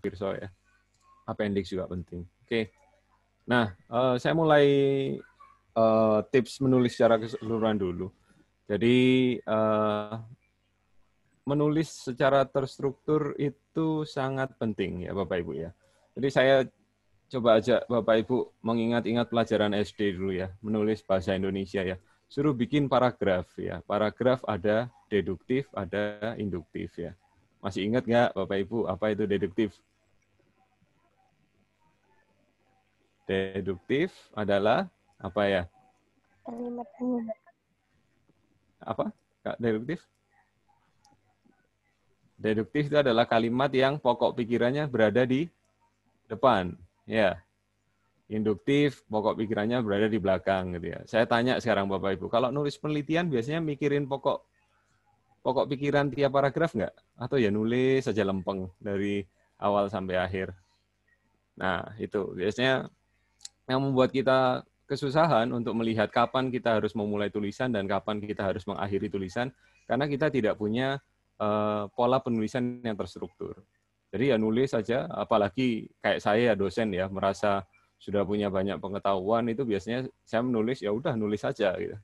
Virso ya. Appendix juga penting. Oke. Nah, saya mulai tips menulis secara keseluruhan dulu. Jadi menulis secara terstruktur itu sangat penting ya Bapak Ibu ya. Jadi saya coba ajak Bapak Ibu mengingat-ingat pelajaran SD dulu ya, menulis bahasa Indonesia ya. Suruh bikin paragraf ya. Paragraf ada deduktif, ada induktif ya. Masih ingat nggak Bapak Ibu apa itu deduktif? Deduktif adalah apa ya? Kalimat Apa? Kak, deduktif? Deduktif itu adalah kalimat yang pokok pikirannya berada di depan. Ya, induktif, pokok pikirannya berada di belakang gitu ya. Saya tanya sekarang Bapak Ibu, kalau nulis penelitian biasanya mikirin pokok pikiran tiap paragraf nggak? Atau ya nulis saja lempeng dari awal sampai akhir? Nah, itu biasanya yang membuat kita kesusahan untuk melihat kapan kita harus memulai tulisan dan kapan kita harus mengakhiri tulisan, karena kita tidak punya pola penulisan yang terstruktur. Jadi ya nulis saja, apalagi kayak saya dosen ya, merasa sudah punya banyak pengetahuan, itu biasanya saya menulis, ya udah nulis saja gitu.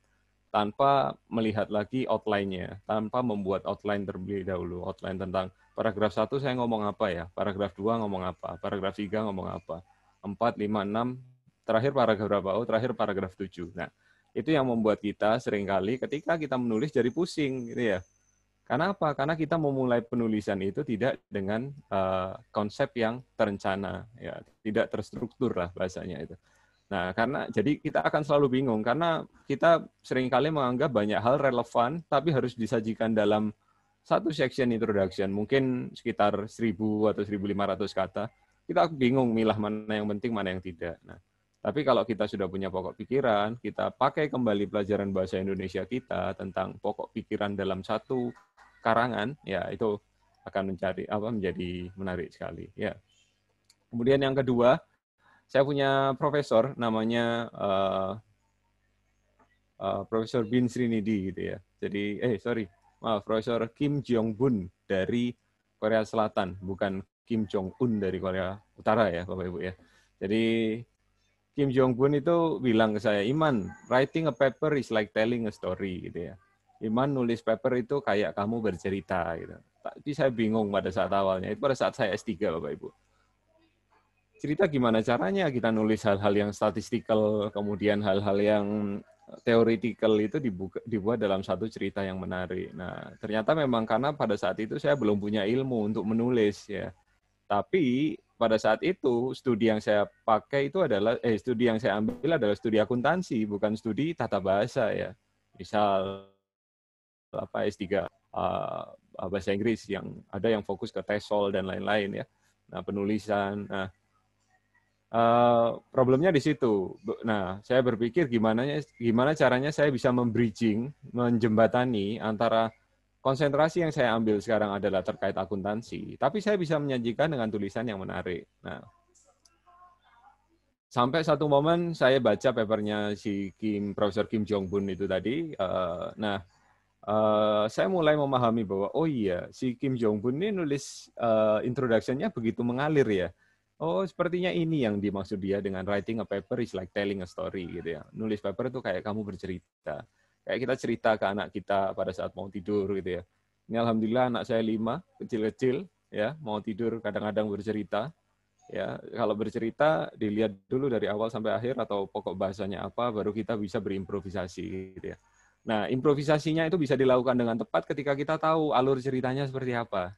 Tanpa melihat lagi outline-nya, tanpa membuat outline terlebih dahulu, outline tentang paragraf 1 saya ngomong apa ya, paragraf 2 ngomong apa, paragraf 3 ngomong apa, 4, 5, 6, terakhir paragraf berapa, oh terakhir paragraf 7. Nah, itu yang membuat kita seringkali ketika kita menulis jadi pusing gitu ya. Karena apa? Karena kita memulai penulisan itu tidak dengan konsep yang terencana, ya, tidak terstruktur lah bahasanya itu. Nah, karena jadi kita akan selalu bingung karena kita seringkali menganggap banyak hal relevan tapi harus disajikan dalam satu section introduction, mungkin sekitar 1.000 atau 1.500 kata. Kita bingung milah mana yang penting, mana yang tidak. Nah, tapi kalau kita sudah punya pokok pikiran, kita pakai kembali pelajaran bahasa Indonesia kita tentang pokok pikiran dalam satu karangan, ya itu akan menjadi menarik sekali. Ya. Kemudian yang kedua, saya punya profesor namanya Profesor Bin Srinidi gitu ya. Jadi Profesor Kim Jong Bun dari Korea Selatan, bukan Kim Jong Un dari Korea Utara ya, Bapak Ibu ya. Jadi Kim Jong Bun itu bilang ke saya, Iman, writing a paper is like telling a story gitu ya. Iman nulis paper itu kayak kamu bercerita gitu. Tapi saya bingung pada saat awalnya, itu pada saat saya S3 Bapak Ibu. Cerita gimana caranya kita nulis hal-hal yang statistikal, kemudian hal-hal yang theoretical itu dibuat dalam satu cerita yang menarik. Nah, ternyata memang karena pada saat itu saya belum punya ilmu untuk menulis ya. Tapi pada saat itu studi yang saya pakai itu adalah studi yang saya ambil adalah studi akuntansi, bukan studi tata bahasa ya. Misal S3 bahasa Inggris yang ada yang fokus ke TESOL dan lain-lain ya. Nah, penulisan. Nah, problemnya di situ. Nah, saya berpikir gimana caranya saya bisa membridging, menjembatani antara konsentrasi yang saya ambil sekarang adalah terkait akuntansi, tapi saya bisa menyajikan dengan tulisan yang menarik. Nah, sampai satu momen saya baca papernya si Profesor Kim Jong Bun itu tadi. Saya mulai memahami bahwa oh iya si Kim Jong Bun ini nulis introduction-nya begitu mengalir ya. Oh sepertinya ini yang dimaksud dia dengan writing a paper is like telling a story gitu ya. Nulis paper itu kayak kamu bercerita. Kayak kita cerita ke anak kita pada saat mau tidur gitu ya. Ini alhamdulillah anak saya 5, kecil-kecil ya, mau tidur kadang-kadang bercerita. Ya, kalau bercerita dilihat dulu dari awal sampai akhir atau pokok bahasanya apa, baru kita bisa berimprovisasi gitu ya. Nah, improvisasinya itu bisa dilakukan dengan tepat ketika kita tahu alur ceritanya seperti apa.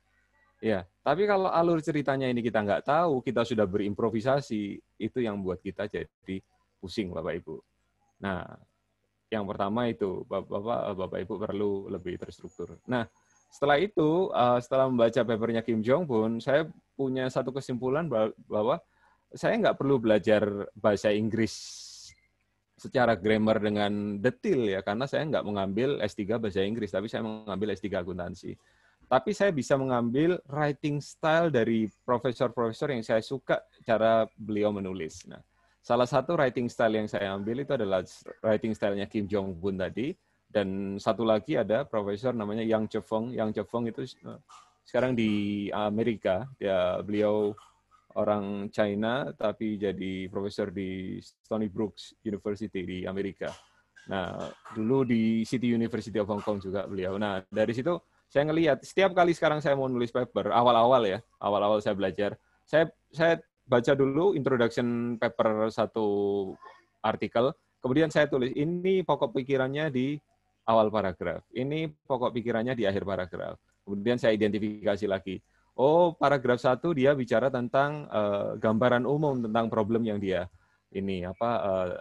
Ya, tapi kalau alur ceritanya ini kita nggak tahu, kita sudah berimprovisasi, itu yang membuat kita jadi pusing, Bapak Ibu. Nah, yang pertama itu, Bapak Ibu perlu lebih terstruktur. Nah, setelah itu, setelah membaca papernya Kim Jong Bun, saya punya satu kesimpulan bahwa saya nggak perlu belajar bahasa Inggris secara grammar dengan detail ya, karena saya nggak mengambil S3 bahasa Inggris, tapi saya mengambil S3 akuntansi. Tapi saya bisa mengambil writing style dari profesor-profesor yang saya suka cara beliau menulis. Nah, salah satu writing style yang saya ambil itu adalah writing style-nya Kim Jong Bun tadi, dan satu lagi ada profesor namanya Yang Chefeng. Yang Chefeng itu sekarang di Amerika. Beliau orang China tapi jadi profesor di Stony Brook University di Amerika. Nah, dulu di City University of Hong Kong juga beliau. Nah, dari situ saya ngelihat setiap kali sekarang saya mau nulis paper, awal-awal saya belajar, saya baca dulu introduction paper satu artikel, kemudian saya tulis ini pokok pikirannya di awal paragraf, ini pokok pikirannya di akhir paragraf. Kemudian saya identifikasi lagi. Oh, paragraf 1 dia bicara tentang gambaran umum tentang problem yang dia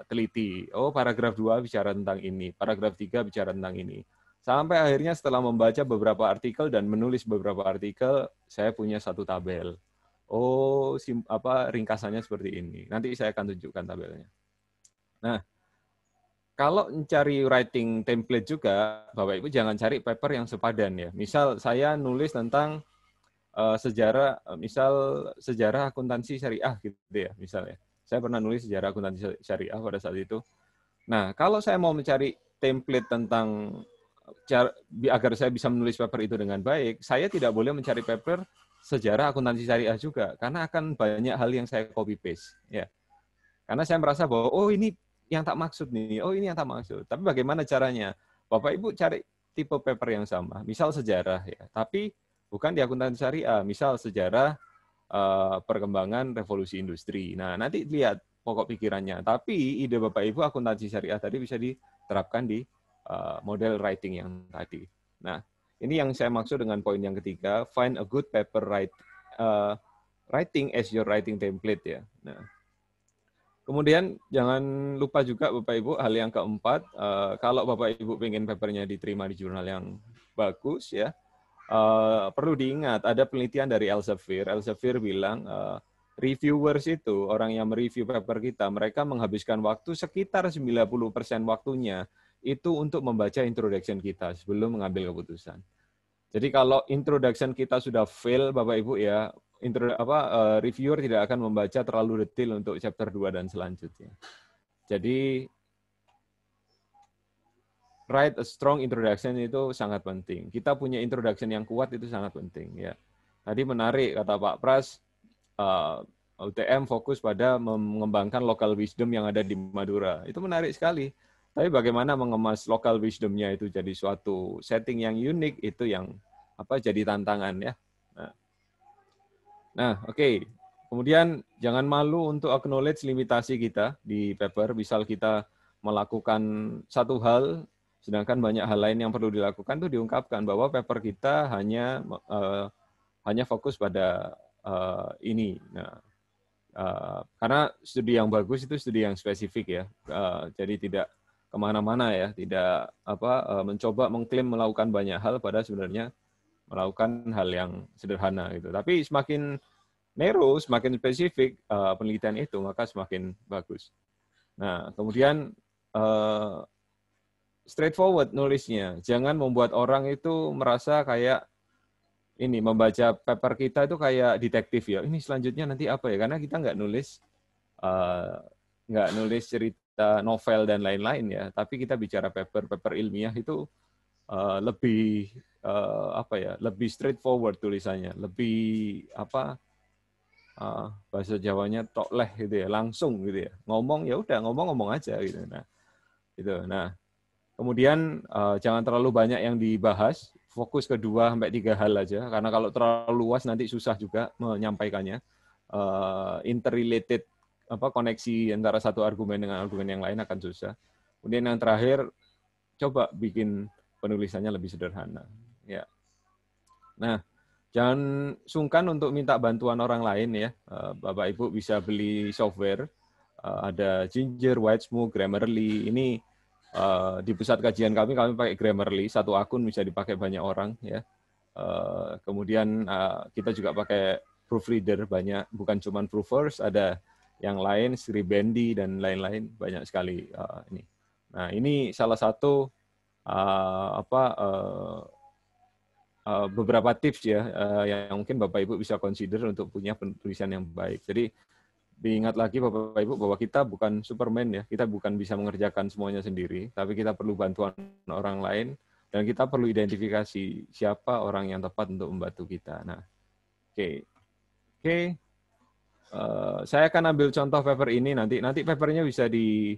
teliti. Oh, paragraf 2 bicara tentang ini, paragraf 3 bicara tentang ini. Sampai akhirnya setelah membaca beberapa artikel dan menulis beberapa artikel, saya punya satu tabel. Oh, ringkasannya seperti ini. Nanti saya akan tunjukkan tabelnya. Nah, kalau mencari writing template juga, Bapak Ibu jangan cari paper yang sepadan ya. Misal saya nulis tentang sejarah akuntansi syariah gitu ya, misalnya. Saya pernah nulis sejarah akuntansi syariah pada saat itu. Nah, kalau saya mau mencari template tentang agar saya bisa menulis paper itu dengan baik, saya tidak boleh mencari paper sejarah akuntansi syariah juga, karena akan banyak hal yang saya copy paste. Ya. Karena saya merasa bahwa, oh ini yang tak maksud nih, oh ini yang tak maksud. Tapi bagaimana caranya? Bapak Ibu cari tipe paper yang sama, misal sejarah ya, tapi bukan di akuntansi syariah, misal sejarah perkembangan revolusi industri. Nah, nanti lihat pokok pikirannya. Tapi ide Bapak Ibu akuntansi syariah tadi bisa diterapkan di model writing yang tadi. Nah, ini yang saya maksud dengan poin yang ketiga, find a good paper writing as your writing template ya. Nah, kemudian jangan lupa juga Bapak Ibu hal yang keempat, kalau Bapak Ibu pengen papernya diterima di jurnal yang bagus ya, perlu diingat ada penelitian dari Elsevier. Elsevier bilang reviewers itu, orang yang mereview paper kita, mereka menghabiskan waktu sekitar 90% waktunya itu untuk membaca introduction kita sebelum mengambil keputusan. Jadi kalau introduction kita sudah fail, Bapak Ibu ya, reviewer tidak akan membaca terlalu detail untuk chapter 2 dan selanjutnya. Jadi write a strong introduction itu sangat penting. Kita punya introduction yang kuat itu sangat penting ya. Tadi menarik kata Pak Pras, UTM fokus pada mengembangkan local wisdom yang ada di Madura. Itu menarik sekali. Tapi bagaimana mengemas local wisdom-nya itu jadi suatu setting yang unik, itu yang jadi tantangan ya. Nah, oke. Kemudian jangan malu untuk acknowledge limitasi kita di paper. Misal kita melakukan satu hal, sedangkan banyak hal lain yang perlu dilakukan, itu diungkapkan bahwa paper kita hanya fokus pada ini. Nah, karena studi yang bagus itu studi yang spesifik ya, jadi tidak kemana-mana ya, tidak mencoba mengklaim melakukan banyak hal pada sebenarnya melakukan hal yang sederhana gitu. Tapi semakin narrow, semakin spesifik penelitian itu, maka semakin bagus. Nah, kemudian straightforward nulisnya. Jangan membuat orang itu merasa kayak ini, membaca paper kita itu kayak detektif ya. Ini selanjutnya nanti apa ya? Karena kita nggak nulis cerita novel dan lain-lain ya. Tapi kita bicara paper ilmiah itu lebih lebih straightforward tulisannya, lebih bahasa Jawanya tokleh gitu ya, langsung gitu ya. Ngomong ya udah ngomong aja gitu. Nah, gitu. Nah, kemudian jangan terlalu banyak yang dibahas, fokus ke 2-3 hal aja, karena kalau terlalu luas nanti susah juga menyampaikannya. Interrelated koneksi antara satu argumen dengan argumen yang lain akan susah. Kemudian yang terakhir, coba bikin penulisannya lebih sederhana. Ya. Nah, jangan sungkan untuk minta bantuan orang lain ya. Bapak Ibu bisa beli software, ada Ginger, Whitesmoke, Grammarly. Ini di pusat kajian kami pakai Grammarly, satu akun bisa dipakai banyak orang ya. Kemudian kita juga pakai proofreader banyak, bukan cuma Proofers, ada yang lain, Scribendi dan lain-lain, banyak sekali ini. Nah, ini salah satu beberapa tips ya yang mungkin Bapak Ibu bisa consider untuk punya penulisan yang baik. Jadi diingat lagi Bapak Ibu bahwa kita bukan Superman ya, kita bukan bisa mengerjakan semuanya sendiri, tapi kita perlu bantuan orang lain Dan kita perlu identifikasi siapa orang yang tepat untuk membantu kita. Nah, oke. Saya akan ambil contoh paper ini nanti papernya bisa di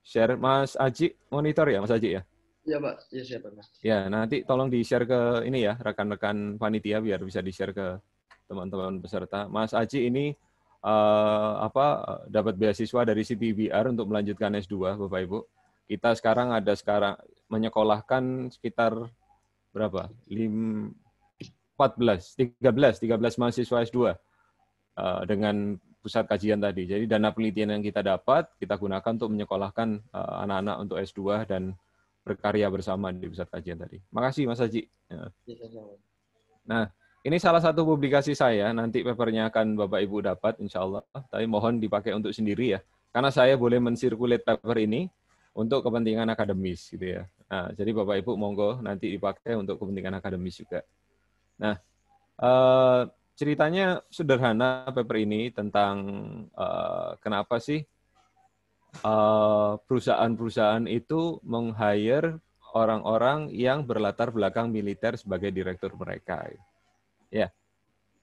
share. Mas Aji monitor ya, Mas Aji ya? Iya, Pak. Iya, siapa, Mas? Ya, nanti tolong di-share ke ini ya, rekan-rekan panitia biar bisa di-share ke teman-teman peserta. Mas Aji ini dapat beasiswa dari CTBR untuk melanjutkan S2, Bapak Ibu. Kita sekarang menyekolahkan sekitar berapa? 13 mahasiswa S2 dengan pusat kajian tadi. Jadi dana penelitian yang kita dapat, kita gunakan untuk menyekolahkan anak-anak untuk S2 dan berkarya bersama di pusat kajian tadi. Makasih Mas Haji. Nah, ini salah satu publikasi saya, nanti papernya akan Bapak Ibu dapat insya Allah, tapi mohon dipakai untuk sendiri ya, karena saya boleh mensirkulat paper ini untuk kepentingan akademis gitu ya. Nah, jadi Bapak Ibu monggo nanti dipakai untuk kepentingan akademis juga. Nah, ceritanya sederhana paper ini tentang kenapa sih perusahaan-perusahaan itu meng-hire orang-orang yang berlatar belakang militer sebagai direktur mereka. Ya,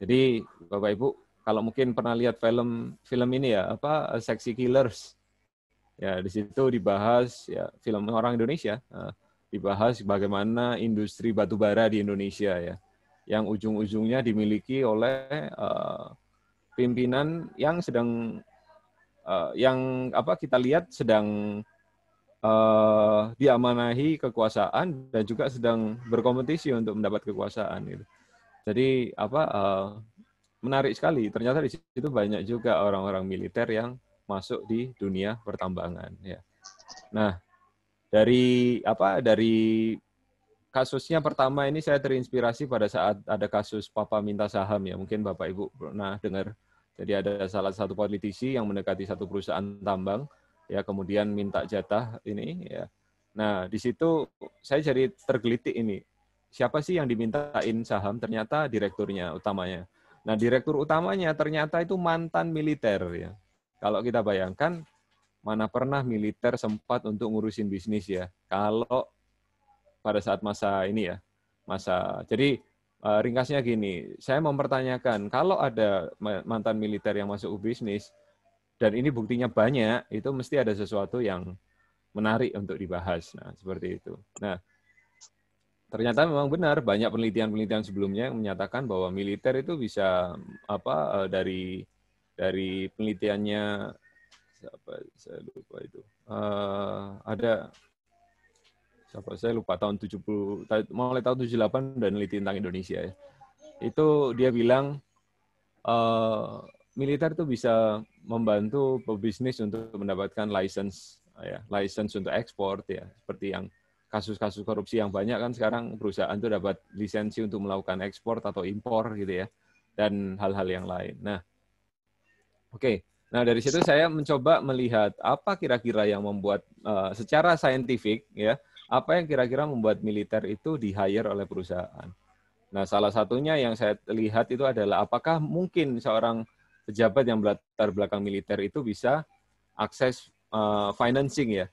jadi Bapak Ibu kalau mungkin pernah lihat film ini ya, Sexy Killers. Ya, di situ dibahas ya film orang Indonesia, dibahas bagaimana industri batubara di Indonesia ya, yang ujung-ujungnya dimiliki oleh pimpinan yang sedang kita lihat sedang diamanahi kekuasaan dan juga sedang berkompetisi untuk mendapat kekuasaan gitu. Jadi menarik sekali. Ternyata di situ banyak juga orang-orang militer yang masuk di dunia pertambangan ya. Nah, dari kasusnya pertama ini saya terinspirasi pada saat ada kasus Papa minta saham ya. Mungkin Bapak Ibu pernah dengar. Jadi ada salah satu politisi yang mendekati satu perusahaan tambang ya, kemudian minta jatah ini ya. Nah, di situ saya jadi tergelitik ini. Siapa sih yang dimintain saham? Ternyata direkturnya utamanya. Nah, direktur utamanya ternyata itu mantan militer ya. Kalau kita bayangkan, mana pernah militer sempat untuk ngurusin bisnis ya. Kalau pada saat masa ini ya, jadi ringkasnya gini, saya mempertanyakan kalau ada mantan militer yang masuk bisnis dan ini buktinya banyak, itu mesti ada sesuatu yang menarik untuk dibahas. Nah, seperti itu. Nah, ternyata memang benar banyak penelitian-penelitian sebelumnya yang menyatakan bahwa militer itu bisa dari penelitiannya saya lupa itu. Saya lupa tahun 70, mulai tahun 78 dan neliti tentang Indonesia ya. Itu dia bilang militer itu bisa membantu pebisnis untuk mendapatkan license untuk ekspor ya, seperti yang kasus-kasus korupsi yang banyak kan sekarang perusahaan itu dapat lisensi untuk melakukan ekspor atau impor gitu ya, dan hal-hal yang lain. Nah, oke. Nah, dari situ saya mencoba melihat apa kira-kira yang membuat secara saintifik ya, apa yang kira-kira membuat militer itu di-hire oleh perusahaan. Nah, salah satunya yang saya lihat itu adalah apakah mungkin seorang pejabat yang berlatar belakang militer itu bisa akses financing ya.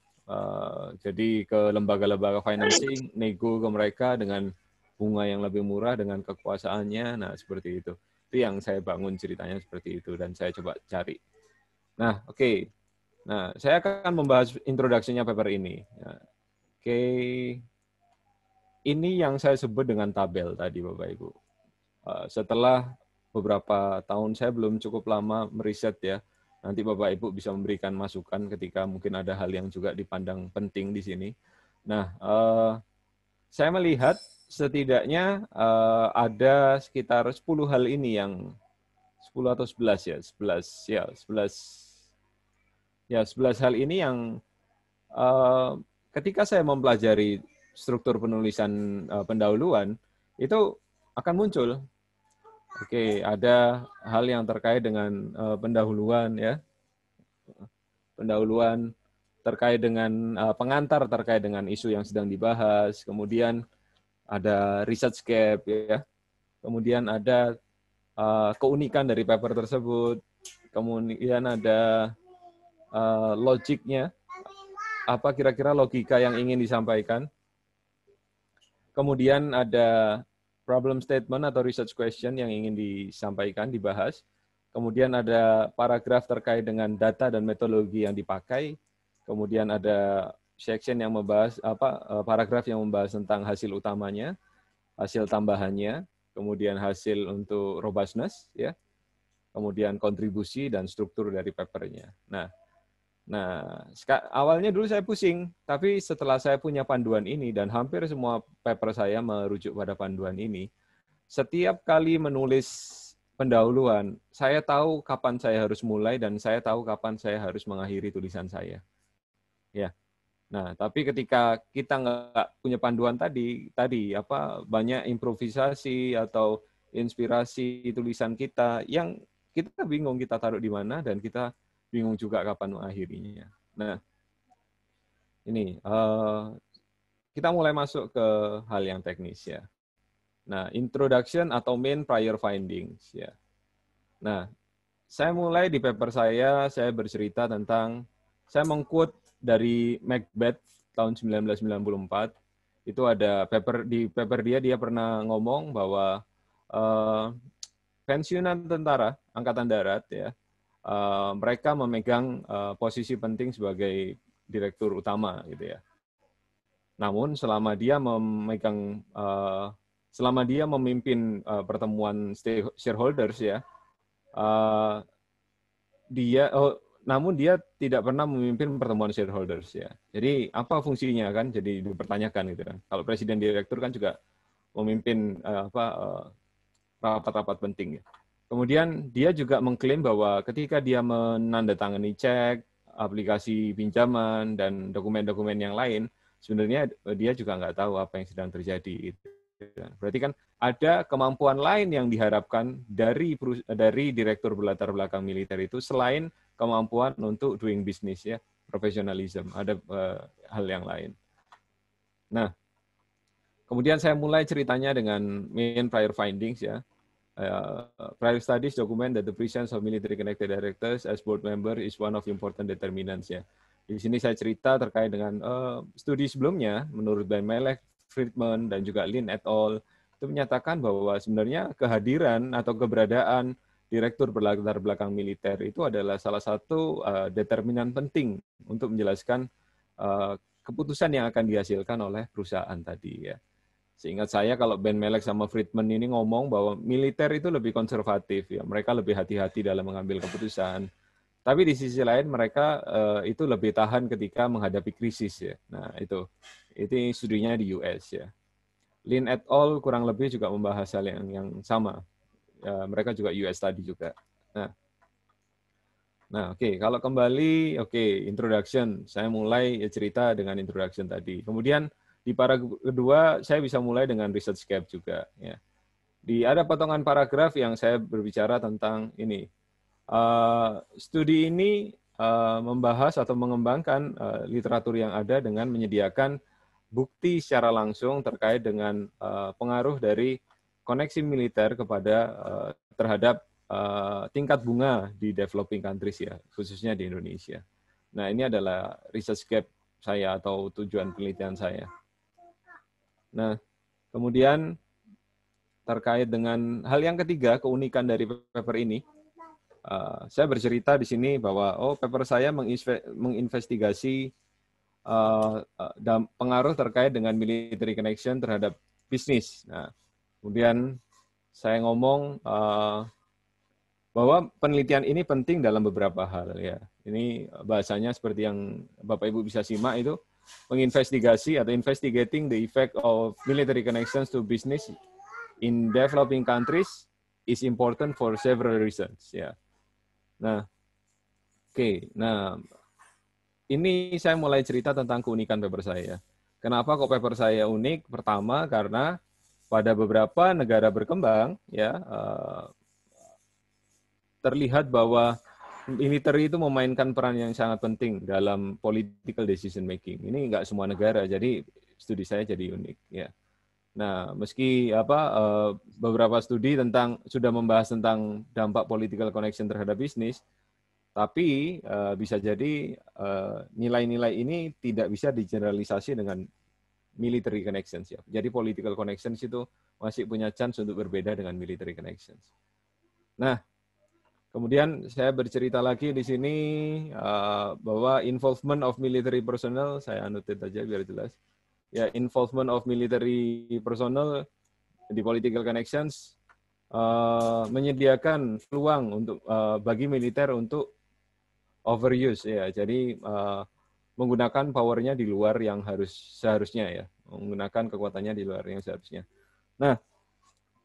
Jadi ke lembaga-lembaga financing, nego ke mereka dengan bunga yang lebih murah dengan kekuasaannya. Nah, seperti itu. Itu yang saya bangun ceritanya seperti itu dan saya coba cari. Nah, oke. Nah, saya akan membahas introduksinya paper ini. Oke. Ini yang saya sebut dengan tabel tadi, Bapak Ibu. Setelah beberapa tahun, saya belum cukup lama meriset ya. Nanti Bapak Ibu bisa memberikan masukan ketika mungkin ada hal yang juga dipandang penting di sini. Nah, saya melihat setidaknya ada sekitar 10 hal ini yang 10 atau 11 ya, 11 hal ini yang ketika saya mempelajari struktur penulisan pendahuluan itu akan muncul. Oke, ada hal yang terkait dengan pendahuluan ya. Pendahuluan terkait dengan pengantar terkait dengan isu yang sedang dibahas, kemudian ada research gap ya. Kemudian ada keunikan dari paper tersebut, kemudian ada logiknya, apa kira-kira logika yang ingin disampaikan. Kemudian ada problem statement atau research question yang ingin disampaikan, dibahas. Kemudian ada paragraf terkait dengan data dan metodologi yang dipakai. Kemudian ada section yang membahas paragraf yang membahas tentang hasil utamanya, hasil tambahannya, kemudian hasil untuk robustness, ya, kemudian kontribusi dan struktur dari papernya. Nah, awalnya dulu saya pusing, tapi setelah saya punya panduan ini dan hampir semua paper saya merujuk pada panduan ini, setiap kali menulis pendahuluan, saya tahu kapan saya harus mulai dan saya tahu kapan saya harus mengakhiri tulisan saya. Ya. Nah, tapi ketika kita nggak punya panduan tadi banyak improvisasi atau inspirasi tulisan kita yang kita bingung kita taruh di mana dan kita bingung juga kapan mengakhirinya. Nah, ini kita mulai masuk ke hal yang teknis ya. Nah, introduction atau main prior findings ya. Nah, saya mulai di paper saya bercerita tentang, saya mengquote dari Macbeth tahun 1994. Itu ada di paper dia pernah ngomong bahwa pensiunan tentara Angkatan Darat ya, mereka memegang posisi penting sebagai direktur utama gitu ya. Namun selama dia memimpin pertemuan shareholders ya, namun dia tidak pernah memimpin pertemuan shareholders ya. Jadi apa fungsinya kan? Jadi dipertanyakan gitu kan. Kalau presiden direktur kan juga memimpin rapat-rapat penting ya. Kemudian dia juga mengklaim bahwa ketika dia menandatangani cek, aplikasi pinjaman dan dokumen-dokumen yang lain, sebenarnya dia juga nggak tahu apa yang sedang terjadi. Berarti kan ada kemampuan lain yang diharapkan dari direktur berlatar belakang militer itu selain kemampuan untuk doing business ya, professionalism, ada hal yang lain. Nah, kemudian saya mulai ceritanya dengan main prior findings ya. Prior studies document that the presence of military connected directors as board member is one of important determinants ya. Di sini saya cerita terkait dengan studi sebelumnya menurut Ben Melek, Friedman dan juga Lin et al. Itu menyatakan bahwa sebenarnya kehadiran atau keberadaan direktur berlatar belakang militer itu adalah salah satu determinan penting untuk menjelaskan keputusan yang akan dihasilkan oleh perusahaan tadi ya. Seingat saya kalau Ben Melek sama Friedman ini ngomong bahwa militer itu lebih konservatif ya, mereka lebih hati-hati dalam mengambil keputusan. Tapi di sisi lain mereka itu lebih tahan ketika menghadapi krisis ya. Nah, itu studinya di US ya. Lin et al. Kurang lebih juga membahas hal yang sama. Ya, mereka juga US tadi juga. Nah, oke. Kalau kembali, introduction. Saya mulai cerita dengan introduction tadi. Kemudian di paragraf kedua, saya bisa mulai dengan research gap juga. Ya. Ada potongan paragraf yang saya berbicara tentang ini. Studi ini membahas atau mengembangkan literatur yang ada dengan menyediakan bukti secara langsung terkait dengan pengaruh dari koneksi militer terhadap tingkat bunga di developing countries ya, khususnya di Indonesia. Nah, ini adalah research gap saya atau tujuan penelitian saya. Nah, kemudian terkait dengan hal yang ketiga, keunikan dari paper ini, saya bercerita di sini bahwa paper saya menginvestigasi pengaruh terkait dengan military connection terhadap bisnis. Nah, kemudian saya ngomong bahwa penelitian ini penting dalam beberapa hal ya. Ini bahasanya seperti yang Bapak Ibu bisa simak itu, menginvestigasi atau investigating the effect of military connections to business in developing countries is important for several reasons ya. Nah, nah ini saya mulai cerita tentang keunikan paper saya. Kenapa kok paper saya unik? Pertama karena pada beberapa negara berkembang ya terlihat bahwa militer itu memainkan peran yang sangat penting dalam political decision making. Ini enggak semua negara, jadi studi saya jadi unik ya. Nah, meski beberapa studi sudah membahas tentang dampak political connection terhadap bisnis, tapi bisa jadi nilai-nilai ini tidak bisa digeneralisasi dengan military connections ya. Jadi political connections itu masih punya chance untuk berbeda dengan military connections. Nah, kemudian saya bercerita lagi di sini bahwa involvement of military personnel, saya anotate aja biar jelas. Ya, involvement of military personnel di political connections menyediakan peluang untuk bagi militer untuk overuse ya. Jadi menggunakan powernya di luar yang seharusnya ya, menggunakan kekuatannya di luar yang seharusnya. Nah,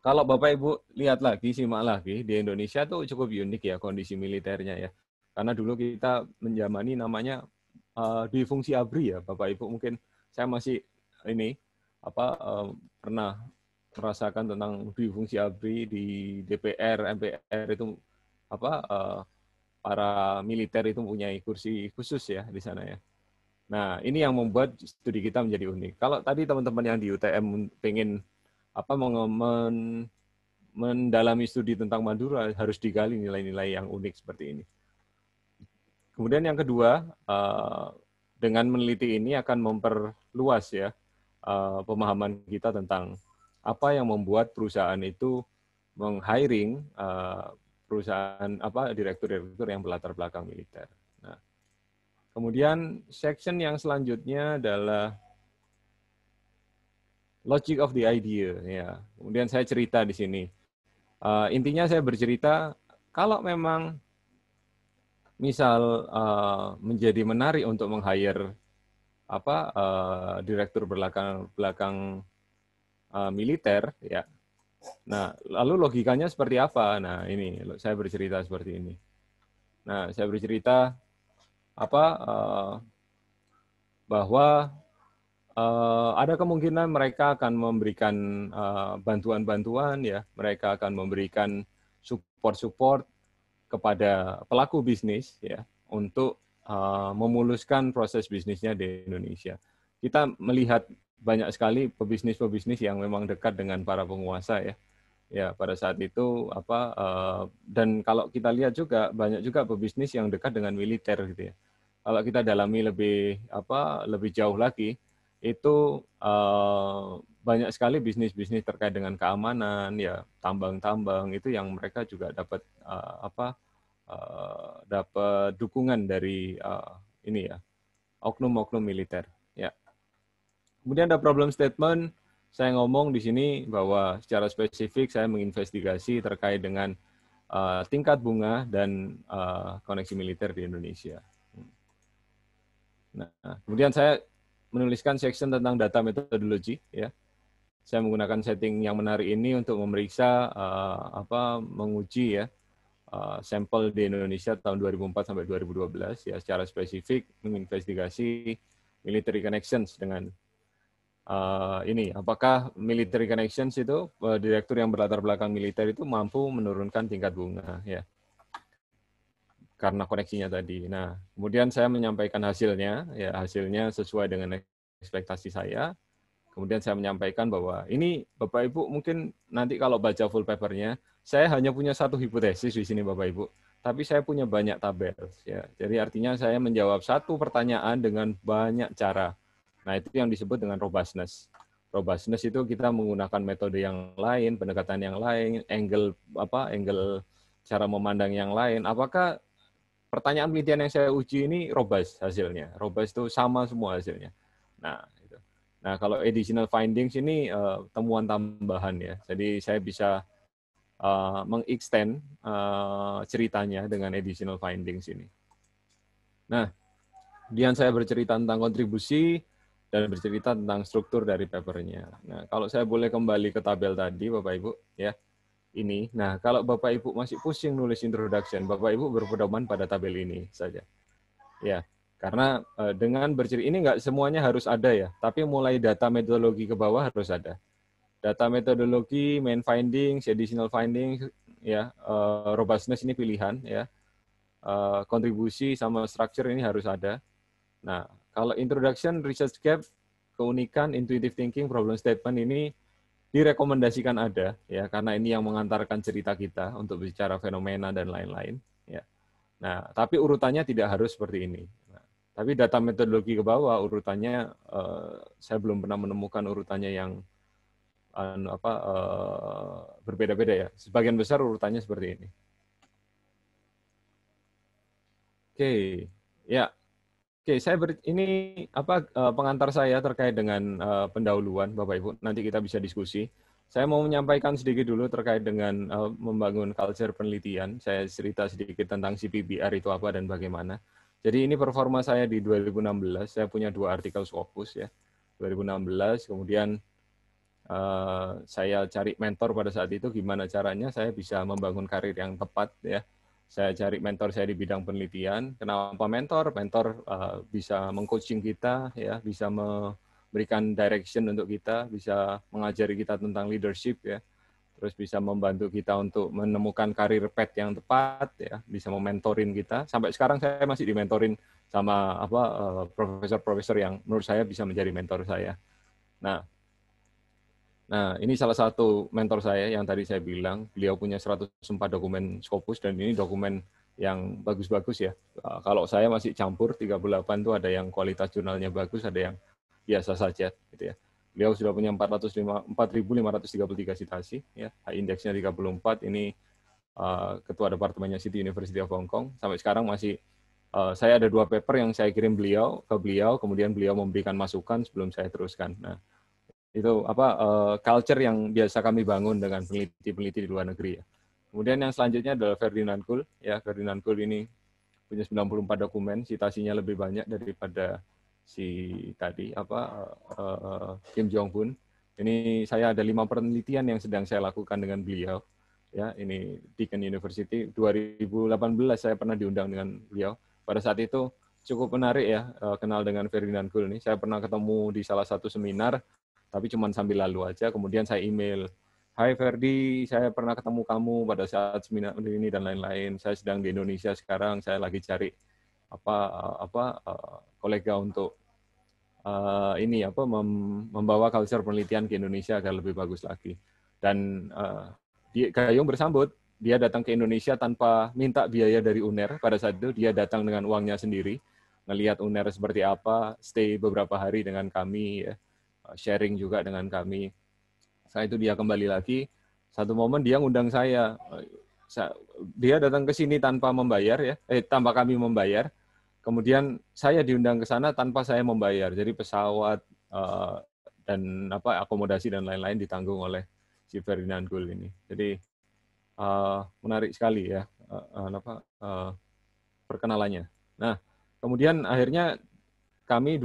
kalau Bapak Ibu lihat lagi, simak lagi, di Indonesia tuh cukup unik ya kondisi militernya ya. Karena dulu kita menjamani namanya dui fungsi ABRI ya, Bapak Ibu mungkin saya masih ini pernah merasakan tentang dui fungsi ABRI di DPR, MPR itu para militer itu mempunyai kursi khusus ya di sana ya. Nah, ini yang membuat studi kita menjadi unik. Kalau tadi teman-teman yang di UTM pengen mendalami studi tentang Madura, harus digali nilai-nilai yang unik seperti ini. Kemudian yang kedua, dengan meneliti ini akan memperluas ya pemahaman kita tentang apa yang membuat perusahaan itu meng-hiring perusahaan direktur-direktur yang berlatar belakang militer. Nah, kemudian section yang selanjutnya adalah logic of the idea ya. Kemudian saya cerita di sini. Intinya saya bercerita kalau memang misal menjadi menarik untuk meng-hire direktur belakang militer ya. Nah, lalu logikanya seperti apa? Nah, ini saya bercerita seperti ini. Nah, saya bercerita bahwa ada kemungkinan mereka akan memberikan bantuan-bantuan ya, mereka akan memberikan support kepada pelaku bisnis ya untuk memuluskan proses bisnisnya di Indonesia. Kita melihat banyak sekali pebisnis-pebisnis yang memang dekat dengan para penguasa ya. Ya, pada saat itu dan kalau kita lihat juga banyak juga pebisnis yang dekat dengan militer gitu ya. Kalau kita dalami lebih jauh lagi, itu banyak sekali bisnis-bisnis terkait dengan keamanan ya, tambang-tambang itu yang mereka juga dapat dapat dukungan dari ini ya, oknum-oknum militer ya. Kemudian ada problem statement, saya ngomong di sini bahwa secara spesifik saya menginvestigasi terkait dengan tingkat bunga dan koneksi militer di Indonesia. Nah, kemudian saya menuliskan section tentang data metodologi ya. Saya menggunakan setting yang menarik ini untuk memeriksa menguji ya sampel di Indonesia tahun 2004 sampai 2012 ya, secara spesifik menginvestigasi military connections dengan ini, apakah military connections itu direktur yang berlatar belakang militer itu mampu menurunkan tingkat bunga ya, karena koneksinya tadi. Nah, kemudian saya menyampaikan hasilnya ya, hasilnya sesuai dengan ekspektasi saya. Kemudian saya menyampaikan bahwa ini Bapak Ibu mungkin nanti kalau baca full papernya, saya hanya punya satu hipotesis di sini Bapak Ibu, tapi saya punya banyak tabel ya. Jadi artinya saya menjawab satu pertanyaan dengan banyak cara. Nah, itu yang disebut dengan robustness. Robustness itu kita menggunakan metode yang lain, pendekatan yang lain, angle cara memandang yang lain. Apakah pertanyaan penelitian yang saya uji ini robust hasilnya? Robust itu sama semua hasilnya. Nah, itu. Nah, kalau additional findings ini temuan tambahan ya. Jadi saya bisa mengextend ceritanya dengan additional findings ini. Nah, kemudian saya bercerita tentang kontribusi dan bercerita tentang struktur dari papernya. Nah, kalau saya boleh kembali ke tabel tadi, Bapak Ibu, ya, ini. Nah, kalau Bapak Ibu masih pusing nulis introduction, Bapak Ibu berpedoman pada tabel ini saja. Ya, karena dengan bercerita ini nggak semuanya harus ada ya, tapi mulai data metodologi ke bawah harus ada. Data metodologi, main findings, additional findings, ya, robustness ini pilihan, ya, kontribusi sama structure ini harus ada. Nah, kalau introduction, research gap, keunikan, intuitive thinking, problem statement ini direkomendasikan ada, ya, karena ini yang mengantarkan cerita kita untuk bicara fenomena dan lain-lain. Ya. Nah, tapi urutannya tidak harus seperti ini. Nah, Tapi data metodologi ke bawah urutannya saya belum pernah menemukan urutannya yang berbeda-beda ya. Sebagian besar urutannya seperti ini. Oke, ya. Oke, ini pengantar saya terkait dengan pendahuluan, Bapak Ibu. Nanti kita bisa diskusi. Saya mau menyampaikan sedikit dulu terkait dengan membangun culture penelitian. Saya cerita sedikit tentang CPBR itu apa dan bagaimana. Jadi ini performa saya di 2016. Saya punya 2 artikel Scopus ya. 2016, kemudian saya cari mentor pada saat itu, gimana caranya saya bisa membangun karir yang tepat ya. Saya cari mentor saya di bidang penelitian. Kenapa mentor? Mentor bisa mengcoaching kita ya, bisa memberikan direction untuk kita, bisa mengajari kita tentang leadership ya. Terus bisa membantu kita untuk menemukan karir path yang tepat ya, bisa mementorin kita. Sampai sekarang saya masih dimentorin sama profesor-profesor yang menurut saya bisa menjadi mentor saya. Nah, ini salah satu mentor saya yang tadi saya bilang, beliau punya 104 dokumen Scopus, dan ini dokumen yang bagus-bagus ya. Kalau saya masih campur, 38 itu ada yang kualitas jurnalnya bagus, ada yang biasa saja. Gitu ya. Beliau sudah punya 4.533 citasi, ya. Indeksnya 34, ini Ketua Departemennya City University of Hong Kong. Sampai sekarang masih, saya ada 2 paper yang saya kirim ke beliau, kemudian beliau memberikan masukan sebelum saya teruskan. Nah, itu culture yang biasa kami bangun dengan peneliti-peneliti di luar negeri ya. Kemudian yang selanjutnya adalah Ferdinand Kuhl ya. Ferdinand Kuhl ini punya 94 dokumen, citasinya lebih banyak daripada si tadi Kim Jong Un. Ini saya ada 5 penelitian yang sedang saya lakukan dengan beliau ya. Ini Deakin University 2018 saya pernah diundang dengan beliau. Pada saat itu cukup menarik ya kenal dengan Ferdinand Kuhl ini. Saya pernah ketemu di salah satu seminar, tapi cuma sambil lalu aja. Kemudian saya email, "Hai Ferdi, saya pernah ketemu kamu pada saat seminar ini dan lain-lain. Saya sedang di Indonesia sekarang. Saya lagi cari kolega untuk membawa culture penelitian ke Indonesia agar lebih bagus lagi." Dan Gayung bersambut. Dia datang ke Indonesia tanpa minta biaya dari UNER. Pada saat itu dia datang dengan uangnya sendiri, ngelihat UNER seperti apa, stay beberapa hari dengan kami, ya, sharing juga dengan kami. Setelah itu dia kembali lagi. Satu momen dia ngundang saya. Dia datang ke sini tanpa membayar ya, tanpa kami membayar. Kemudian saya diundang ke sana tanpa saya membayar. Jadi pesawat dan akomodasi dan lain-lain ditanggung oleh si Ferdinand Kuhl ini. Jadi menarik sekali ya perkenalannya. Nah, kemudian akhirnya kami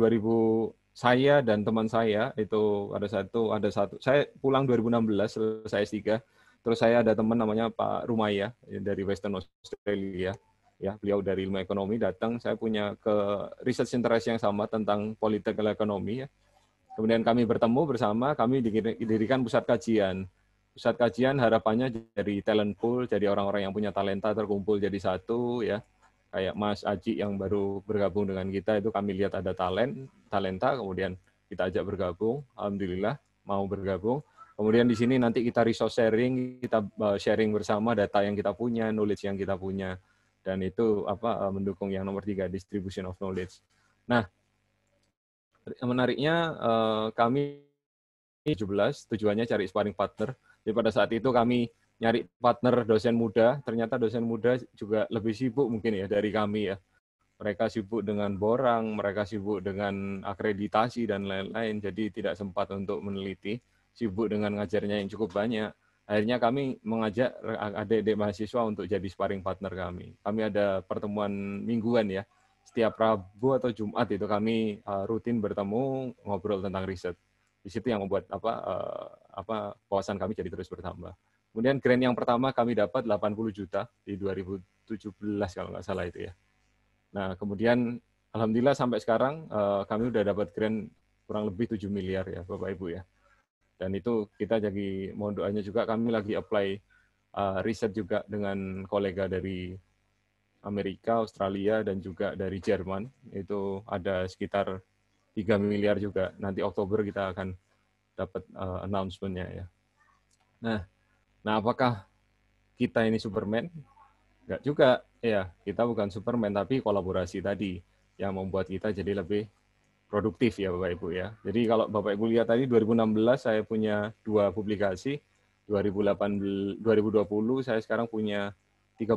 saya dan teman saya itu ada satu saya pulang 2016 selesai S3. Terus saya ada teman namanya Pak Rumaya dari Western Australia. Ya, beliau dari ilmu ekonomi datang. Saya punya research interest yang sama tentang political economy ya. Kemudian kami bertemu bersama, kami didirikan pusat kajian. Pusat kajian harapannya jadi talent pool, jadi orang-orang yang punya talenta terkumpul jadi satu ya. Kayak Mas Aji yang baru bergabung dengan kita itu kami lihat ada talenta, kemudian kita ajak bergabung, alhamdulillah mau bergabung. Kemudian di sini nanti kita resource sharing, kita sharing bersama data yang kita punya, knowledge yang kita punya, dan itu mendukung yang nomor 3, distribution of knowledge. Nah, menariknya kami 17 tujuannya cari sparring partner. Jadi pada saat itu kami nyari partner dosen muda, ternyata dosen muda juga lebih sibuk mungkin ya dari kami ya. Mereka sibuk dengan borang, mereka sibuk dengan akreditasi dan lain-lain, jadi tidak sempat untuk meneliti, sibuk dengan ngajarnya yang cukup banyak. Akhirnya kami mengajak adik-adik mahasiswa untuk jadi sparring partner kami. Kami ada pertemuan mingguan ya, setiap Rabu atau Jumat itu kami rutin bertemu, ngobrol tentang riset. Di situ yang membuat wawasan kami jadi terus bertambah. Kemudian grant yang pertama kami dapat 80 juta di 2017 kalau nggak salah itu ya. Nah, kemudian alhamdulillah sampai sekarang kami udah dapat grant kurang lebih 7 miliar ya Bapak Ibu ya. Dan itu kita jadi mohon doanya juga, kami lagi apply riset juga dengan kolega dari Amerika, Australia, dan juga dari Jerman. Itu ada sekitar 3 miliar juga. Nanti Oktober kita akan dapat announcement-nya ya. Nah, apakah kita ini Superman? Enggak juga. Ya, kita bukan Superman, tapi kolaborasi tadi. yang membuat kita jadi lebih produktif ya Bapak Ibu ya. Jadi kalau Bapak Ibu lihat tadi 2016 saya punya 2 publikasi, 2020 saya sekarang punya 38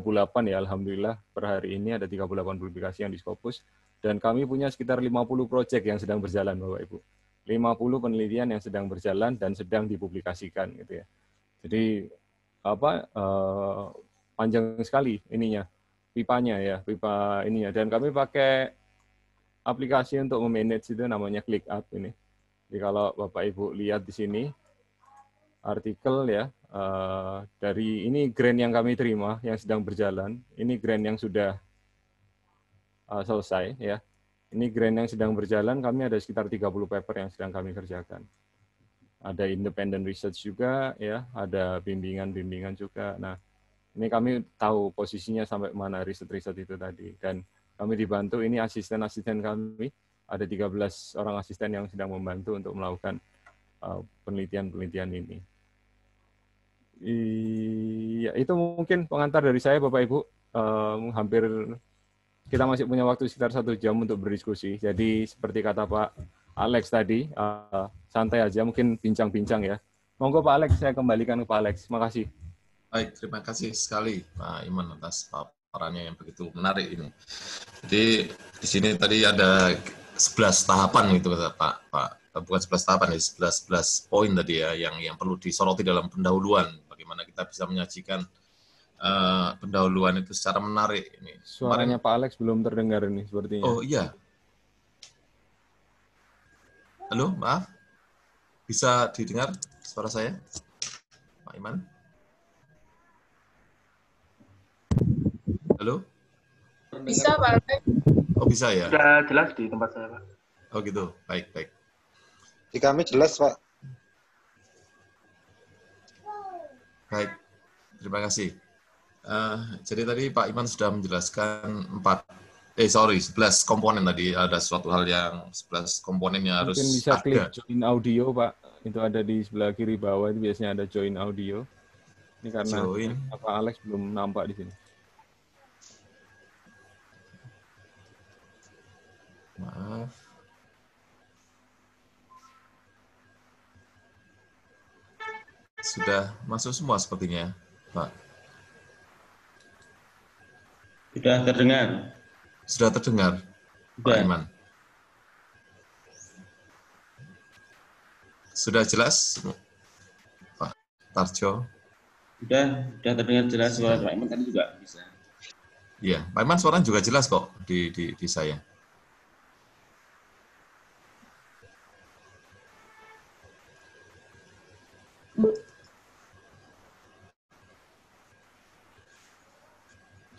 ya alhamdulillah per hari ini ada 38 publikasi yang di Scopus dan kami punya sekitar 50 proyek yang sedang berjalan Bapak Ibu. 50 penelitian yang sedang berjalan dan sedang dipublikasikan gitu ya. Jadi panjang sekali ininya pipanya ya, pipa ininya dan kami pakai aplikasi untuk memanage itu namanya ClickUp ini. Jadi kalau Bapak Ibu lihat di sini artikel ya dari ini grant yang kami terima yang sedang berjalan, ini grant yang sudah selesai ya. Ini grant yang sedang berjalan, kami ada sekitar 30 paper yang sedang kami kerjakan. Ada independent research juga ya, ada bimbingan-bimbingan juga. Nah, ini kami tahu posisinya sampai mana riset-riset itu tadi dan kami dibantu ini asisten-asisten kami, ada 13 orang asisten yang sedang membantu untuk melakukan penelitian-penelitian ini. Iya, itu mungkin pengantar dari saya Bapak Ibu. Hampir kita masih punya waktu sekitar 1 jam untuk berdiskusi. Jadi seperti kata Pak Alex tadi, santai aja, mungkin bincang-bincang ya. Monggo Pak Alex, saya kembalikan ke Pak Alex. Makasih. Baik, terima kasih sekali Pak Iman atas paparannya yang begitu menarik ini. Jadi di sini tadi ada 11 tahapan gitu kata Pak. Bukan 11 tahapan ya, 11 poin tadi ya yang perlu disoroti dalam pendahuluan. Bagaimana kita bisa menyajikan pendahuluan itu secara menarik ini. Suaranya Pak Alex belum terdengar ini sepertinya. Oh iya. Halo, maaf. Bisa didengar suara saya? Pak Iman? Halo? Bisa, Pak Alex. Oh, bisa ya? Sudah jelas di tempat saya, Pak. Oh gitu, baik. Di kami jelas, Pak. Baik, terima kasih. Jadi tadi Pak Iman sudah menjelaskan 11 komponen tadi. Ada suatu hal yang 11 komponen yang harus mungkin bisa ada. klik join audio Pak, itu ada di sebelah kiri bawah, itu biasanya ada join audio. Ini karena Pak Alex belum nampak di sini. Maaf. Sudah masuk semua sepertinya, Pak. Sudah terdengar. Sudah terdengar, Pak Iman. Sudah jelas, Pak Tarjo? Sudah terdengar jelas suara Pak Iman tadi juga bisa. Iya, Pak Iman suaranya juga jelas kok di saya.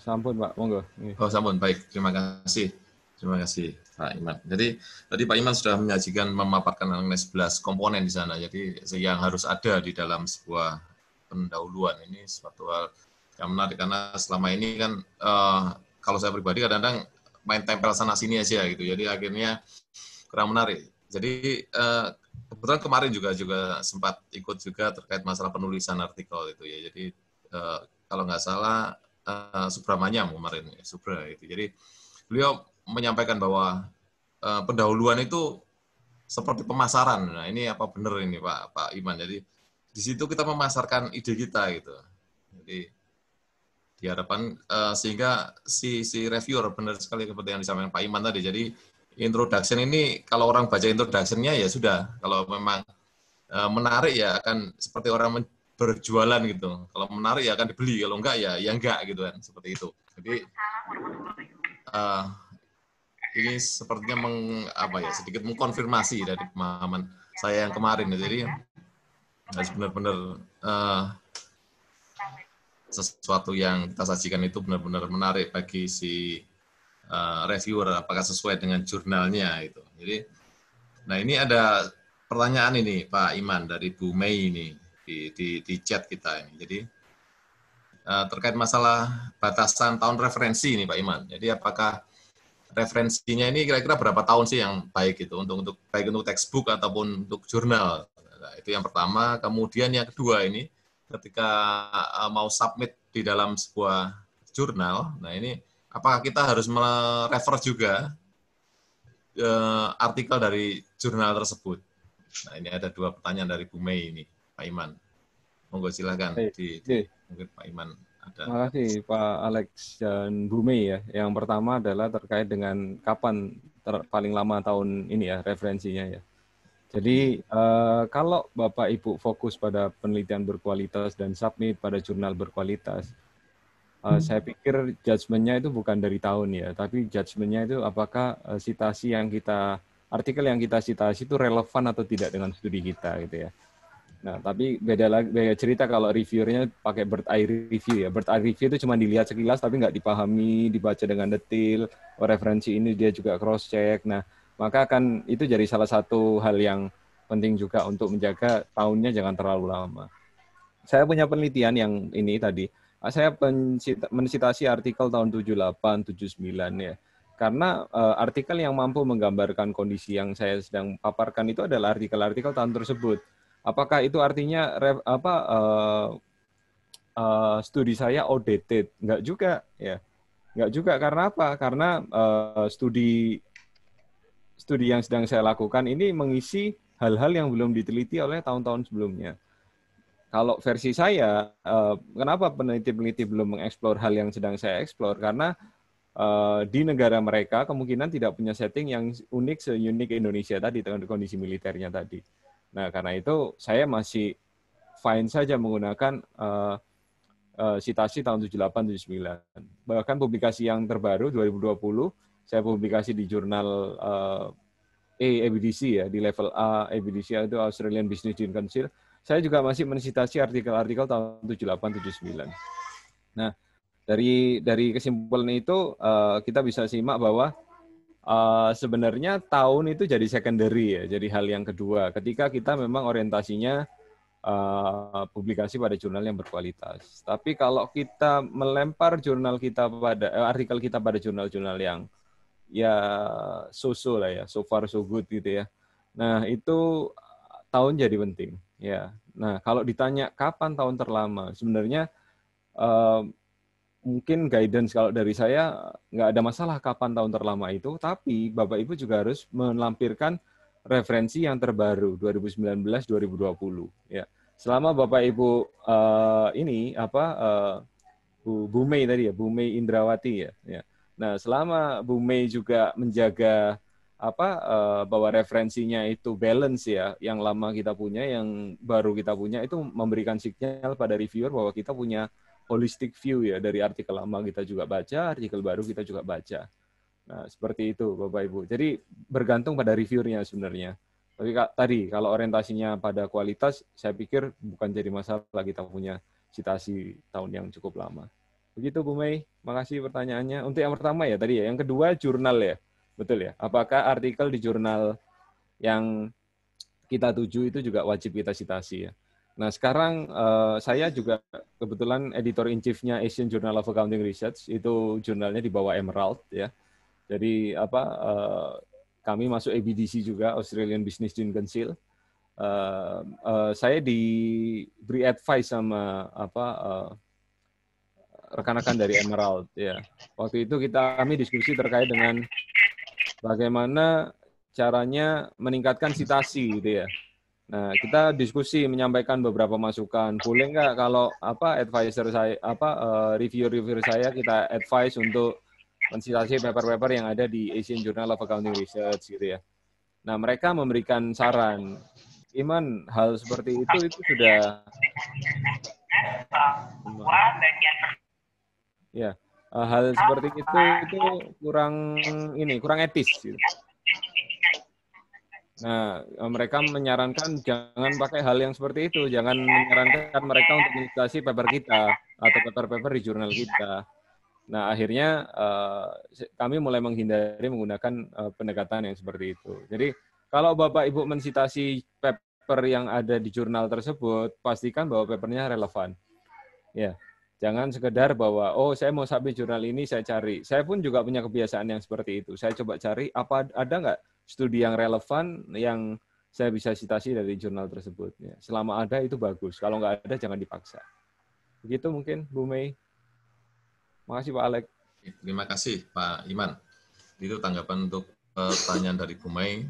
Sampun Pak, monggo. Oh sampun, baik. Terima kasih Pak Iman. Jadi tadi Pak Iman sudah menyajikan, memaparkan mengenai 11 komponen di sana. Jadi yang harus ada di dalam sebuah pendahuluan ini suatu hal yang menarik karena selama ini kan kalau saya pribadi kadang-kadang main tempel sana sini aja gitu. Jadi akhirnya kurang menarik. Jadi kebetulan kemarin juga sempat ikut juga terkait masalah penulisan artikel itu ya. Jadi kalau nggak salah Subramanyam kemarin, Subra itu. Jadi beliau menyampaikan bahwa pendahuluan itu seperti pemasaran. Nah ini apa benar ini Pak Iman? Jadi di situ kita memasarkan ide kita gitu. Jadi diharapkan sehingga si reviewer benar sekali seperti yang disampaikan Pak Iman tadi. Jadi introduction ini kalau orang baca introduction-nya ya sudah. Kalau memang menarik ya akan seperti orang berjualan gitu. Kalau menarik ya akan dibeli, kalau enggak ya enggak gitu kan, seperti itu. Jadi ini sepertinya sedikit mengkonfirmasi dari pemahaman saya yang kemarin. Jadi harus benar-benar sesuatu yang kita sajikan itu benar-benar menarik bagi si reviewer, apakah sesuai dengan jurnalnya itu. Jadi, nah ini ada pertanyaan ini Pak Iman dari Bu Mei ini. Di chat kita ini. Jadi terkait masalah batasan tahun referensi ini Pak Iman. Jadi apakah referensinya ini kira-kira berapa tahun sih yang baik itu untuk baik untuk textbook ataupun untuk jurnal. Nah, itu yang pertama. Kemudian yang kedua ini ketika mau submit di dalam sebuah jurnal. Nah ini apakah kita harus merefer juga artikel dari jurnal tersebut. Nah, ini ada 2 pertanyaan dari Bu Mei ini, Pak Iman. Monggo silakan. Mungkin Pak Iman ada. Terima kasih Pak Alex dan Bu Mei ya. Yang pertama adalah terkait dengan kapan paling lama tahun ini ya referensinya ya. Jadi kalau Bapak Ibu fokus pada penelitian berkualitas dan submit pada jurnal berkualitas, saya pikir judgement-nya itu bukan dari tahun ya, tapi judgement-nya itu apakah artikel yang kita citasi itu relevan atau tidak dengan studi kita gitu ya. Nah, tapi beda cerita kalau reviewernya pakai bird eye review ya. Bird eye review itu cuma dilihat sekilas tapi nggak dipahami, dibaca dengan detail. Referensi ini dia juga cross check. Nah, maka akan itu jadi salah satu hal yang penting juga untuk menjaga tahunnya jangan terlalu lama. Saya punya penelitian yang ini tadi. Saya mensitasi artikel tahun 78, 79 ya. Karena artikel yang mampu menggambarkan kondisi yang saya sedang paparkan itu adalah artikel-artikel tahun tersebut. Apakah itu artinya studi saya outdated? Enggak juga, ya. Enggak juga karena apa? Karena studi yang sedang saya lakukan ini mengisi hal-hal yang belum diteliti oleh tahun-tahun sebelumnya. Kalau versi saya, kenapa peneliti-peneliti belum mengeksplor hal yang sedang saya eksplor? Karena di negara mereka kemungkinan tidak punya setting yang unik seunik Indonesia tadi dengan kondisi militernya tadi. Nah, karena itu saya masih fine saja menggunakan citasi tahun 78-79. Bahkan publikasi yang terbaru 2020, saya publikasi di jurnal ABDC ya, di level A ABDC itu Australian Business Journal Council. Saya juga masih mensitasi artikel-artikel tahun 78-79. Nah, dari kesimpulan itu kita bisa simak bahwa sebenarnya tahun itu jadi secondary ya, jadi hal yang kedua. Ketika kita memang orientasinya publikasi pada jurnal yang berkualitas. Tapi kalau kita melempar jurnal kita pada artikel kita pada jurnal-jurnal yang ya so-so lah ya, so far so good gitu ya. Nah itu tahun jadi penting ya. Nah kalau ditanya kapan tahun terlama, sebenarnya mungkin guidance kalau dari saya nggak ada masalah kapan tahun terlama itu, tapi Bapak Ibu juga harus melampirkan referensi yang terbaru 2019-2020 ya. Selama Bapak Ibu Bu Mei tadi ya, Bu Mei Indrawati ya. Nah, selama Bu Mei juga menjaga bahwa referensinya itu balance ya, yang lama kita punya, yang baru kita punya itu memberikan sinyal pada reviewer bahwa kita punya holistic view ya, dari artikel lama kita juga baca, artikel baru kita juga baca. Nah, seperti itu Bapak Ibu. Jadi bergantung pada reviewernya sebenarnya. Tapi tadi kalau orientasinya pada kualitas, saya pikir bukan jadi masalah kita punya citasi tahun yang cukup lama. Begitu Bu Mei, makasih pertanyaannya. Untuk yang pertama ya tadi ya, yang kedua jurnal ya. Betul ya. Apakah artikel di jurnal yang kita tuju itu juga wajib kita citasi ya? Nah, sekarang saya juga kebetulan editor in chief-nya Asian Journal of Accounting Research, itu jurnalnya di bawah Emerald ya. Jadi kami masuk ABDC juga, Australian Business Journal Council. Saya diberi advice sama rekan-rekan dari Emerald ya. Waktu itu kami diskusi terkait dengan bagaimana caranya meningkatkan citasi gitu ya. Nah, kita diskusi menyampaikan beberapa masukan. Boleh nggak kalau advisor saya, reviewer saya kita advice untuk mensitasi paper-paper yang ada di Asian Journal of Accounting Research gitu ya. Nah, mereka memberikan saran. Iman, hal seperti itu sudah ya, hal seperti itu kurang etis gitu. Nah, mereka menyarankan jangan pakai hal yang seperti itu, jangan menyarankan mereka untuk mensitasi paper kita atau paper-paper di jurnal kita. Nah, akhirnya kami mulai menghindari menggunakan pendekatan yang seperti itu. Jadi, kalau Bapak Ibu mensitasi paper yang ada di jurnal tersebut, pastikan bahwa papernya relevan. Ya, jangan sekedar bahwa saya mau submit jurnal ini saya cari. Saya pun juga punya kebiasaan yang seperti itu. Saya coba cari ada nggak studi yang relevan yang saya bisa citasi dari jurnal tersebut. Ya, selama ada itu bagus. Kalau nggak ada jangan dipaksa. Begitu mungkin Bu Mei. Makasih Pak Alex. Terima kasih Pak Iman. Itu tanggapan untuk pertanyaan dari Bu Mei.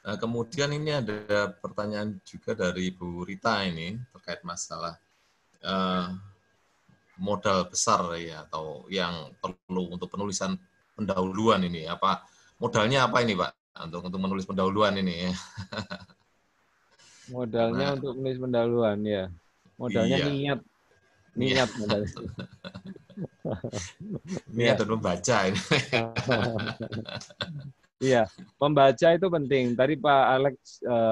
Kemudian ini ada pertanyaan juga dari Bu Rita ini terkait masalah modal besar ya, atau yang perlu untuk penulisan pendahuluan ini. Apa modalnya apa ini, Pak, untuk menulis pendahuluan ini? Modalnya Karena, untuk menulis pendahuluan ya. Modalnya iya, niat modalnya. niat dan membaca ini. Iya, membaca itu penting. Tadi Pak Alex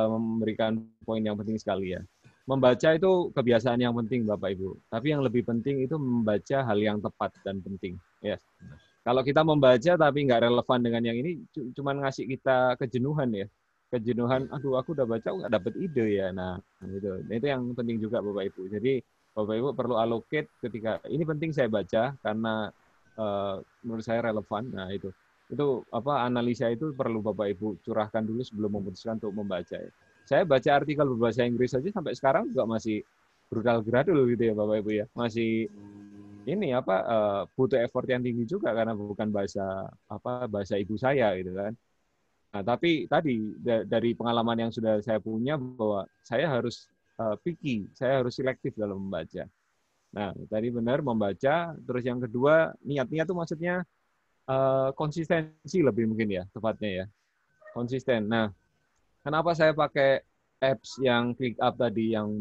memberikan poin yang penting sekali ya. Membaca itu kebiasaan yang penting, Bapak Ibu. Tapi yang lebih penting itu membaca hal yang tepat dan penting. Ya. Kalau kita membaca tapi nggak relevan dengan yang ini, cuman ngasih kita kejenuhan ya. Kejenuhan, aduh aku udah baca, nggak dapet ide ya. Nah, itu yang penting juga Bapak Ibu. Jadi Bapak Ibu perlu allocate ketika ini penting saya baca karena menurut saya relevan. Nah itu apa analisa itu perlu Bapak Ibu curahkan dulu sebelum memutuskan untuk membaca ya. Saya baca artikel berbahasa Inggris saja sampai sekarang juga masih brutal gradul gitu ya Bapak Ibu ya. Masih ini apa butuh effort yang tinggi juga karena bukan bahasa ibu saya gitu kan. Nah, tapi tadi dari pengalaman yang sudah saya punya bahwa saya harus picky, saya harus selektif dalam membaca. Nah, tadi benar membaca, terus yang kedua niatnya tuh maksudnya konsistensi lebih mungkin ya tepatnya ya, konsisten. Nah, kenapa saya pakai apps yang ClickUp tadi yang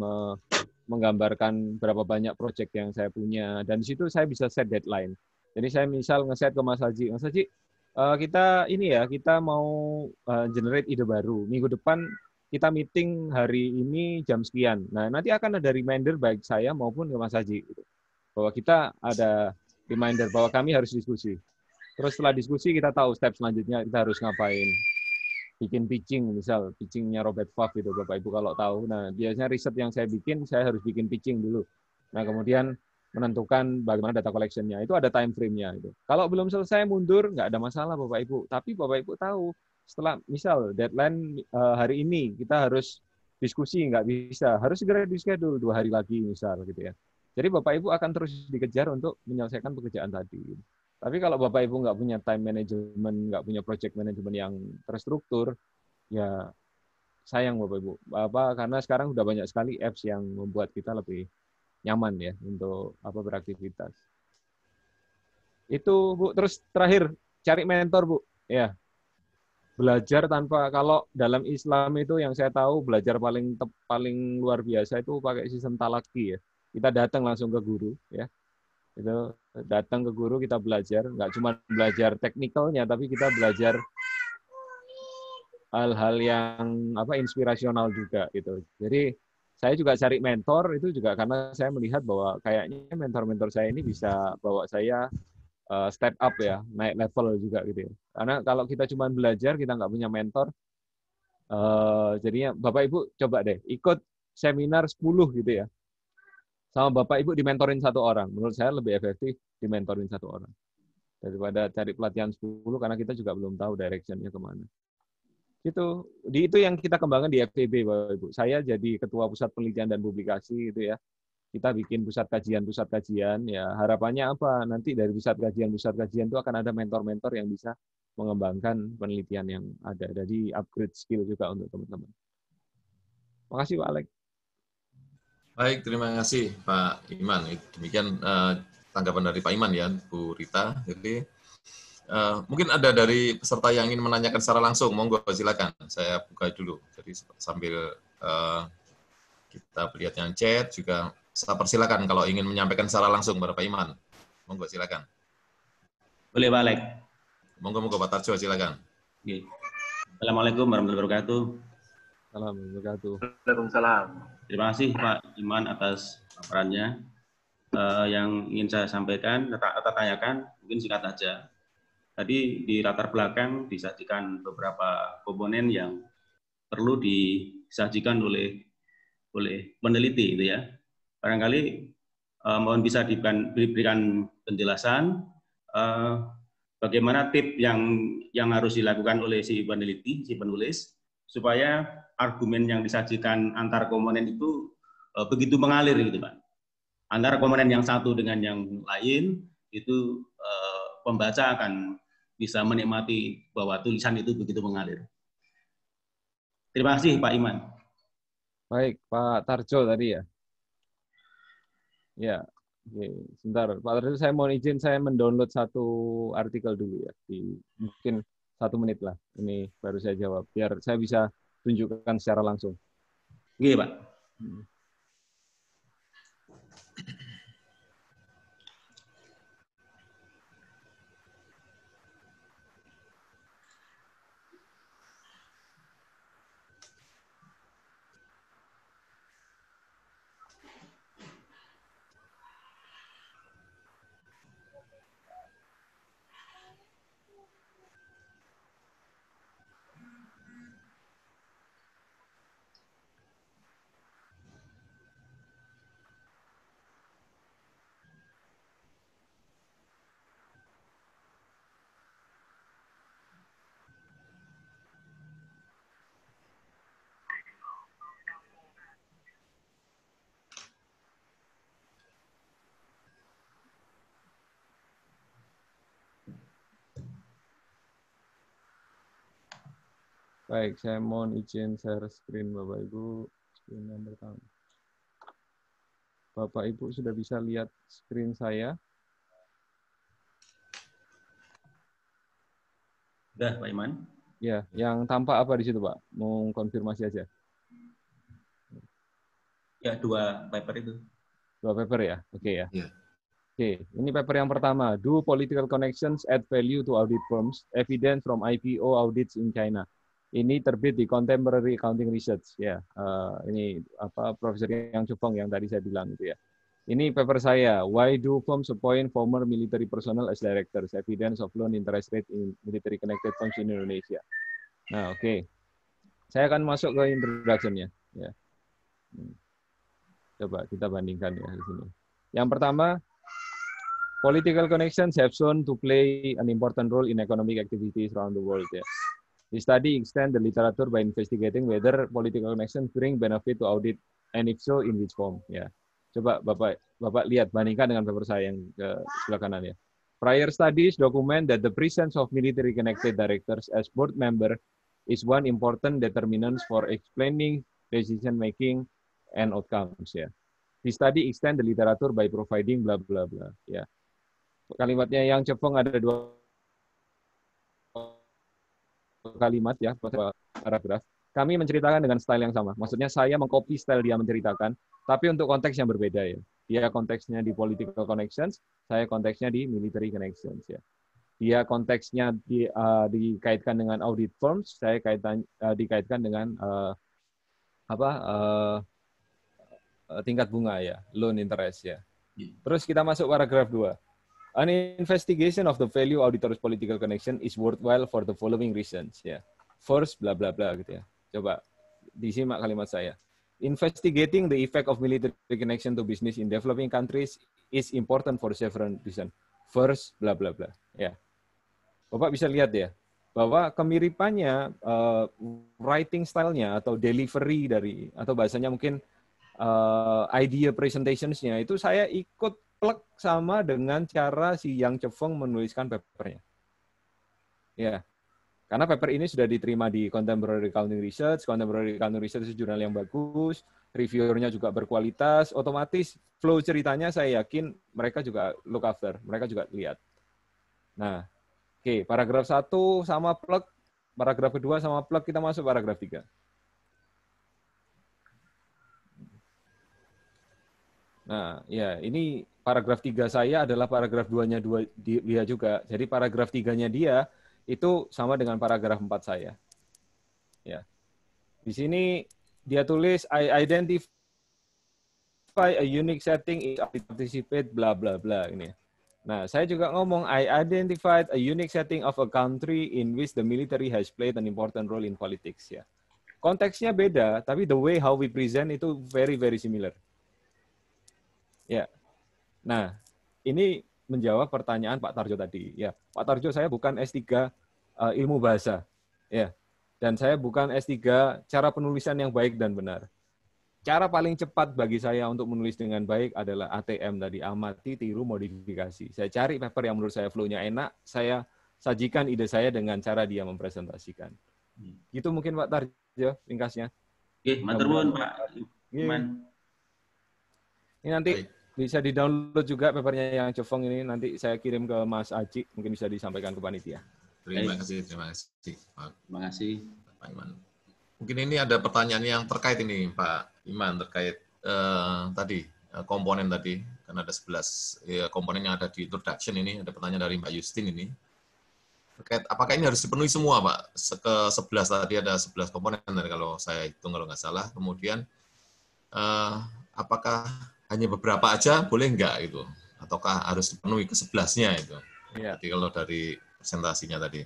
menggambarkan berapa banyak project yang saya punya, dan di situ saya bisa set deadline. Jadi saya misal nge-set ke Mas Haji, kita ini ya, kita mau generate ide baru. Minggu depan kita meeting hari ini jam sekian. Nah, nanti akan ada reminder baik saya maupun ke Mas Haji bahwa kita ada reminder bahwa kami harus diskusi. Terus setelah diskusi kita tahu step selanjutnya kita harus ngapain. Bikin pitching, misal pitchingnya Robert Pfaff itu Bapak Ibu kalau tahu. Nah, biasanya riset yang saya bikin, saya harus bikin pitching dulu. Nah, kemudian menentukan bagaimana data collection-nya. Itu ada time frame-nya. Itu. Kalau belum selesai mundur, nggak ada masalah Bapak Ibu. Tapi Bapak Ibu tahu, setelah misal deadline hari ini, kita harus diskusi, nggak bisa. Harus segera di-schedule 2 hari lagi misal gitu ya. Jadi Bapak Ibu akan terus dikejar untuk menyelesaikan pekerjaan tadi. Tapi kalau Bapak Ibu nggak punya time management, nggak punya project management yang terstruktur, ya sayang Bapak Ibu. Karena sekarang sudah banyak sekali apps yang membuat kita lebih nyaman ya untuk beraktivitas. Itu Bu. Terus terakhir cari mentor Bu. Ya. Belajar tanpa, kalau dalam Islam itu yang saya tahu belajar paling luar biasa itu pakai sistem talaki ya. Kita datang langsung ke guru ya. Itu datang ke guru kita belajar, nggak cuma belajar teknikalnya, tapi kita belajar hal-hal yang inspirasional juga gitu. Jadi saya juga cari mentor itu juga karena saya melihat bahwa kayaknya mentor-mentor saya ini bisa bawa saya step up ya, naik level juga gitu ya. Karena kalau kita cuma belajar, kita nggak punya mentor, jadinya Bapak Ibu coba deh ikut seminar 10 gitu ya. Sama Bapak Ibu dimentorin 1 orang. Menurut saya lebih efektif dimentorin 1 orang. Daripada cari pelatihan 10 karena kita juga belum tahu direction-nya kemana. Itu yang kita kembangkan di FPB Bapak Ibu. Saya jadi ketua pusat penelitian dan publikasi gitu ya. Kita bikin pusat kajian ya. Harapannya apa? Nanti dari pusat kajian itu akan ada mentor-mentor yang bisa mengembangkan penelitian yang ada. Jadi upgrade skill juga untuk teman-teman. Makasih Pak Alex. Baik, terima kasih Pak Iman. Demikian tanggapan dari Pak Iman ya, Bu Rita. Jadi mungkin ada dari peserta yang ingin menanyakan secara langsung, monggo silakan. Saya buka dulu. Jadi sambil kita lihat yang chat juga, saya persilakan kalau ingin menyampaikan secara langsung kepada Pak Iman. Monggo silakan. Boleh Pak Alex. Monggo Pak Tarjo silakan. Assalamualaikum warahmatullahi wabarakatuh. Waalaikumsalam. Terima kasih Pak Iman atas paparannya. Yang ingin saya sampaikan atau tanyakan mungkin singkat saja. Tadi di latar belakang disajikan beberapa komponen yang perlu disajikan oleh peneliti itu ya. Barangkali mohon bisa diberikan penjelasan bagaimana tip yang harus dilakukan oleh si peneliti, si penulis, supaya argumen yang disajikan antar komponen itu begitu mengalir gitu Pak. Antara komponen yang satu dengan yang lain itu pembaca akan bisa menikmati bahwa tulisan itu begitu mengalir. Terima kasih Pak Iman. Baik, Pak Tarjo tadi ya. Ya, oke. Sebentar, Pak Tarjo, saya mohon izin saya mendownload satu artikel dulu ya, di mungkin 1 menit lah. Ini baru saya jawab, biar saya bisa tunjukkan secara langsung. Oke, Pak. Baik, saya mohon izin share screen Bapak Ibu. Screen yang pertama. Bapak Ibu sudah bisa lihat screen saya? Sudah, Pak Iman. Ya, yang tampak apa di situ, Pak? Mau konfirmasi aja. Ya, 2 paper itu. 2 paper ya? Oke ya. Iya. Oke, ini paper yang pertama. Do political connections add value to audit firms? Evidence from IPO audits in China. Ini terbit di Contemporary Accounting Research. Ya, ini apa Profesor Yang Chufeng yang tadi saya bilang itu ya. Ini paper saya. Why do firms appoint former military personnel as directors? Evidence of loan interest rate in military connected firms in Indonesia. Nah, oke. Saya akan masuk ke introduction-nya. Ya. Coba kita bandingkan ya di sini. Yang pertama, political connections have shown to play an important role in economic activities around the world. Ya. The study extend the literature by investigating whether political connections bring benefit to audit, and if so, in which form. Ya. Coba Bapak lihat, bandingkan dengan paper saya yang ke sebelah kanan ya. Prior studies document that the presence of military connected directors as board member is one important determinant for explaining decision making and outcomes ya. The study extend the literature by providing bla bla bla ya. Kalimatnya yang Chufeng ada 2 kalimat ya, paragraf. Kami menceritakan dengan style yang sama. Maksudnya saya mengcopy style dia menceritakan, tapi untuk konteks yang berbeda ya. Dia konteksnya di political connections, saya konteksnya di military connections ya. Dia konteksnya dikaitkan dengan audit firms, saya dikaitkan dengan tingkat bunga ya, loan interest ya. Terus kita masuk paragraf 2. An investigation of the value auditors' political connection is worthwhile for the following reasons ya. First, bla bla bla gitu ya. Coba disimak kalimat saya. Investigating the effect of military connection to business in developing countries is important for several reasons. First, bla bla bla ya. Bapak bisa lihat ya, bahwa kemiripannya writing style-nya atau delivery dari, atau bahasanya mungkin idea presentations-nya itu saya ikut plek sama dengan cara si Yang Chufeng menuliskan papernya. Ya, karena paper ini sudah diterima di Contemporary Accounting Research. Contemporary Accounting Research itu jurnal yang bagus, reviewernya juga berkualitas, otomatis flow ceritanya saya yakin mereka juga look after, mereka juga lihat. Nah, oke, paragraf 1 sama plug, paragraf kedua sama plug, kita masuk paragraf 3. Nah, ya, ini paragraf 3 saya adalah paragraf 2-nya dia juga. Jadi paragraf 3-nya dia itu sama dengan paragraf 4 saya. Ya. Di sini dia tulis I identify a unique setting is participate bla bla bla ini. Nah, saya juga ngomong, I identified a unique setting of a country in which the military has played an important role in politics. Ya, konteksnya beda, tapi the way how we present itu very very similar. Ya, nah ini menjawab pertanyaan Pak Tarjo tadi. Ya, Pak Tarjo, saya bukan S3 ilmu bahasa, ya, dan saya bukan S3 cara penulisan yang baik dan benar. Cara paling cepat bagi saya untuk menulis dengan baik adalah ATM tadi, amati, tiru, modifikasi. Saya cari paper yang menurut saya flow-nya enak, saya sajikan ide saya dengan cara dia mempresentasikan. Itu mungkin Pak Tarjo ringkasnya. Oke, matur nuwun Pak Iman. Ini nanti Baik. bisa di-download juga papernya yang Jovong ini, nanti saya kirim ke Mas Aji, mungkin bisa disampaikan ke panitia. Terima kasih Pak Terima kasih. Iman. Mungkin ini ada pertanyaan yang terkait ini Pak Iman, terkait tadi komponen tadi, kan ada 11 komponen yang ada di introduction ini, ada pertanyaan dari Mbak Justin ini. Terkait apakah ini harus dipenuhi semua Pak? Ke 11 tadi ada 11 komponen dari kalau saya hitung kalau nggak salah. Kemudian apakah hanya beberapa aja boleh nggak itu? Ataukah harus dipenuhi ke 11-nya itu? Ya. Jadi kalau dari presentasinya tadi.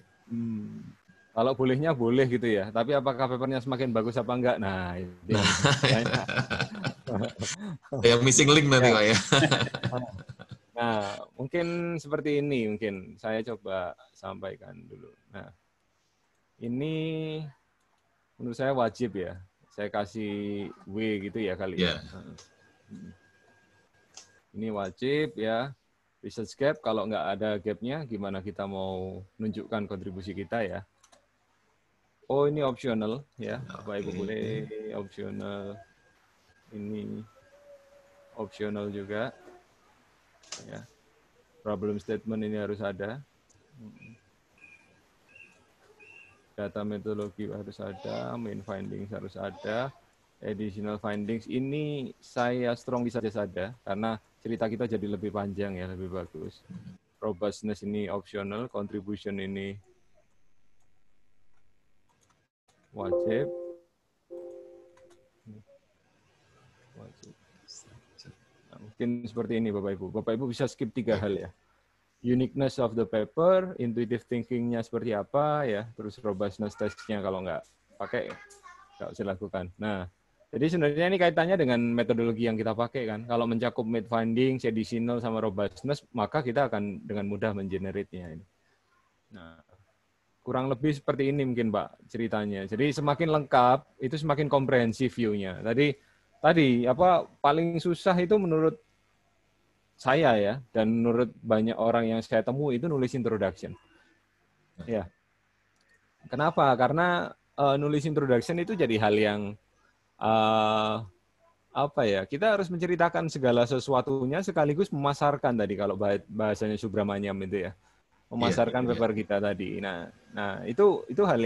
Kalau bolehnya boleh gitu ya, tapi apakah papernya semakin bagus apa enggak? Nah, itu yang missing link nanti Pak ya. Nah, mungkin seperti ini, mungkin saya coba sampaikan dulu. Nah, ini menurut saya wajib ya. Saya kasih W gitu ya kali ya. Ini wajib ya. Research gap, kalau nggak ada gapnya, gimana kita mau nunjukkan kontribusi kita ya. Oh, ini optional ya. Bapak Ibu boleh optional. Ini optional juga. Ya. Problem statement ini harus ada. Data metodologi harus ada, main findings harus ada, additional findings ini saya strongly suggest ada karena cerita kita jadi lebih panjang ya, lebih bagus. Robustness ini optional, contribution ini wajib. Nah, mungkin seperti ini Bapak Ibu. Bapak Ibu bisa skip 3 hal ya. Uniqueness of the paper, intuitive thinking-nya seperti apa ya, terus robustness test-nya kalau nggak pakai nggak usah lakukan. Nah, jadi sebenarnya ini kaitannya dengan metodologi yang kita pakai kan. Kalau mencakup made findings, additional sama robustness, maka kita akan dengan mudah mengenerate-nya ini. Nah, kurang lebih seperti ini mungkin Pak ceritanya. Jadi semakin lengkap itu semakin komprehensif view-nya. Tadi apa paling susah itu menurut saya ya, dan menurut banyak orang yang saya temui itu nulis introduction. Ya. Kenapa? Karena nulis introduction itu jadi hal yang apa ya? Kita harus menceritakan segala sesuatunya sekaligus memasarkan tadi kalau bahasanya Subramanyam itu ya. Memasarkan paper kita tadi. Nah itu hal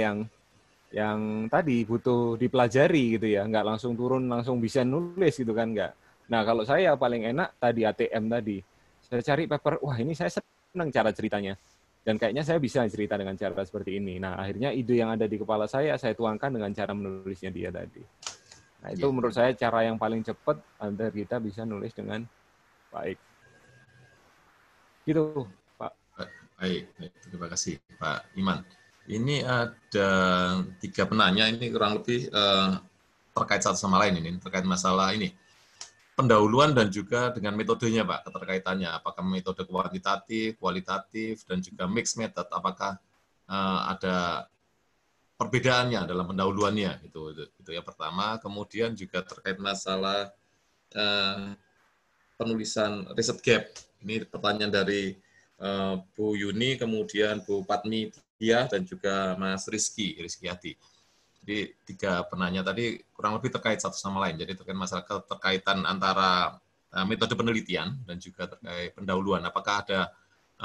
yang tadi butuh dipelajari gitu ya, nggak langsung turun langsung bisa nulis gitu kan nggak. Nah kalau saya paling enak tadi ATM tadi, saya cari paper, wah ini saya senang cara ceritanya, dan kayaknya saya bisa cerita dengan cara seperti ini. Nah akhirnya ide yang ada di kepala saya tuangkan dengan cara menulisnya dia tadi. Nah itu menurut saya cara yang paling cepat agar kita bisa nulis dengan baik. Gitu. Baik, terima kasih Pak Iman. Ini ada 3 penanya, ini kurang lebih terkait satu sama lain ini, terkait masalah ini. Pendahuluan dan juga dengan metodenya Pak, keterkaitannya. Apakah metode kuantitatif, kualitatif, dan juga mixed method, apakah ada perbedaannya dalam pendahuluannya, itu yang pertama. Kemudian juga terkait masalah penulisan riset gap. Ini pertanyaan dari Bu Yuni, kemudian Bu Patmi Dia, dan juga Mas Rizky Hadi. Jadi 3 penanya tadi kurang lebih terkait satu sama lain. Jadi terkait masalah keterkaitan antara metode penelitian dan juga terkait pendahuluan. Apakah ada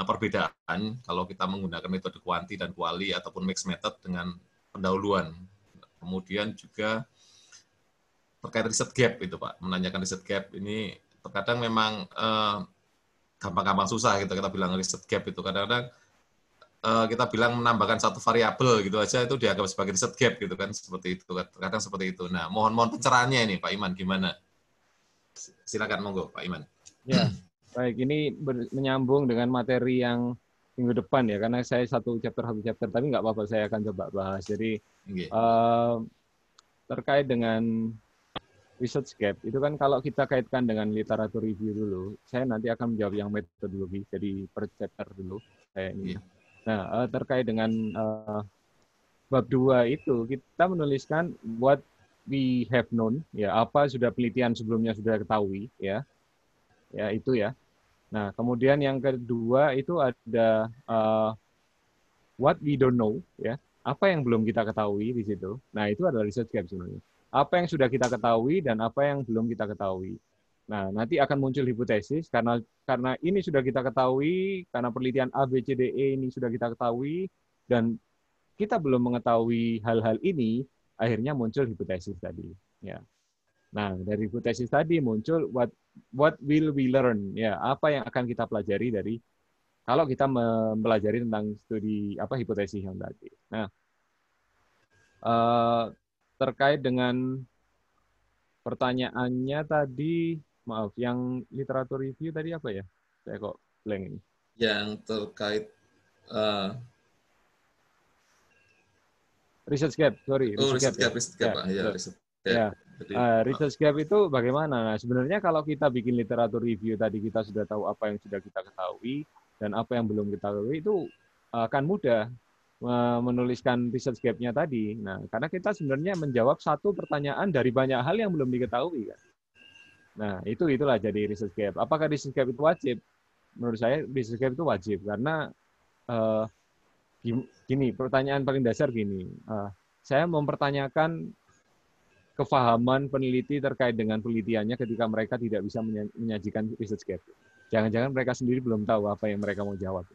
perbedaan kalau kita menggunakan metode kuanti dan kuali ataupun mixed method dengan pendahuluan. Kemudian juga terkait riset gap itu Pak, menanyakan riset gap ini terkadang memang gampang-gampang susah gitu kita bilang riset gap itu. Kadang-kadang kita bilang menambahkan satu variabel gitu aja itu dianggap sebagai riset gap gitu kan, seperti itu. Kadang seperti itu. Nah, mohon pencerahannya ini Pak Iman gimana? Silakan monggo Pak Iman. Ya, baik, ini menyambung dengan materi yang minggu depan ya, karena saya satu chapter, tapi nggak apa-apa, saya akan coba bahas. Jadi terkait dengan research gap, itu kan kalau kita kaitkan dengan literatur review dulu, saya nanti akan menjawab yang metodologi, jadi per chapter dulu. Nah, terkait dengan bab 2 itu, kita menuliskan what we have known, ya apa sudah penelitian sebelumnya sudah ketahui, ya itu ya. Nah, kemudian yang kedua itu ada what we don't know, ya, apa yang belum kita ketahui di situ. Nah, itu adalah research gap sebenarnya. Apa yang sudah kita ketahui dan apa yang belum kita ketahui. Nah, nanti akan muncul hipotesis karena ini sudah kita ketahui, karena penelitian A, B, C, D, E ini sudah kita ketahui, dan kita belum mengetahui hal-hal ini, akhirnya muncul hipotesis tadi. Ya. Nah, dari hipotesis tadi muncul what will we learn? Ya, apa yang akan kita pelajari dari kalau kita mempelajari tentang studi hipotesis yang tadi. Nah, terkait dengan pertanyaannya tadi, maaf, yang literatur review tadi apa ya? Saya kok blank ini. Yang terkait research gap, sorry. research gap, Pak. Ya, research gap. Ya. Research gap itu bagaimana? Nah, sebenarnya kalau kita bikin literatur review tadi kita sudah tahu apa yang sudah kita ketahui dan apa yang belum kita ketahui, itu akan mudah menuliskan research gap-nya tadi. Nah, karena kita sebenarnya menjawab satu pertanyaan dari banyak hal yang belum diketahui kan. Nah, itulah jadi research gap. Apakah research gap itu wajib? Menurut saya research gap itu wajib karena gini, pertanyaan paling dasar gini. Saya mempertanyakan kefahaman peneliti terkait dengan penelitiannya ketika mereka tidak bisa menyajikan research gap. Jangan-jangan mereka sendiri belum tahu apa yang mereka mau jawab.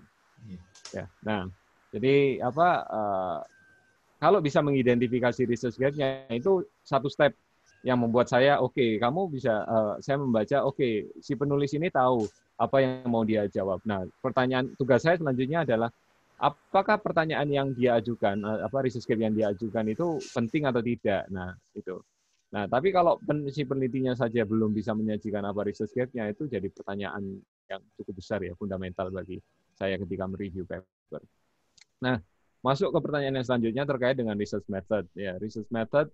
Ya, nah, jadi kalau bisa mengidentifikasi research gap-nya itu satu step yang membuat saya kamu bisa saya membaca si penulis ini tahu apa yang mau dia jawab. Nah, tugas saya selanjutnya adalah apakah pertanyaan yang dia ajukan, research gap yang dia ajukan itu penting atau tidak. Nah, itu. Nah, tapi kalau si penelitinya saja belum bisa menyajikan apa research gap-nya, itu jadi pertanyaan yang cukup besar ya, fundamental bagi saya ketika mereview paper. Nah, masuk ke pertanyaan yang selanjutnya terkait dengan research method. Ya, research method,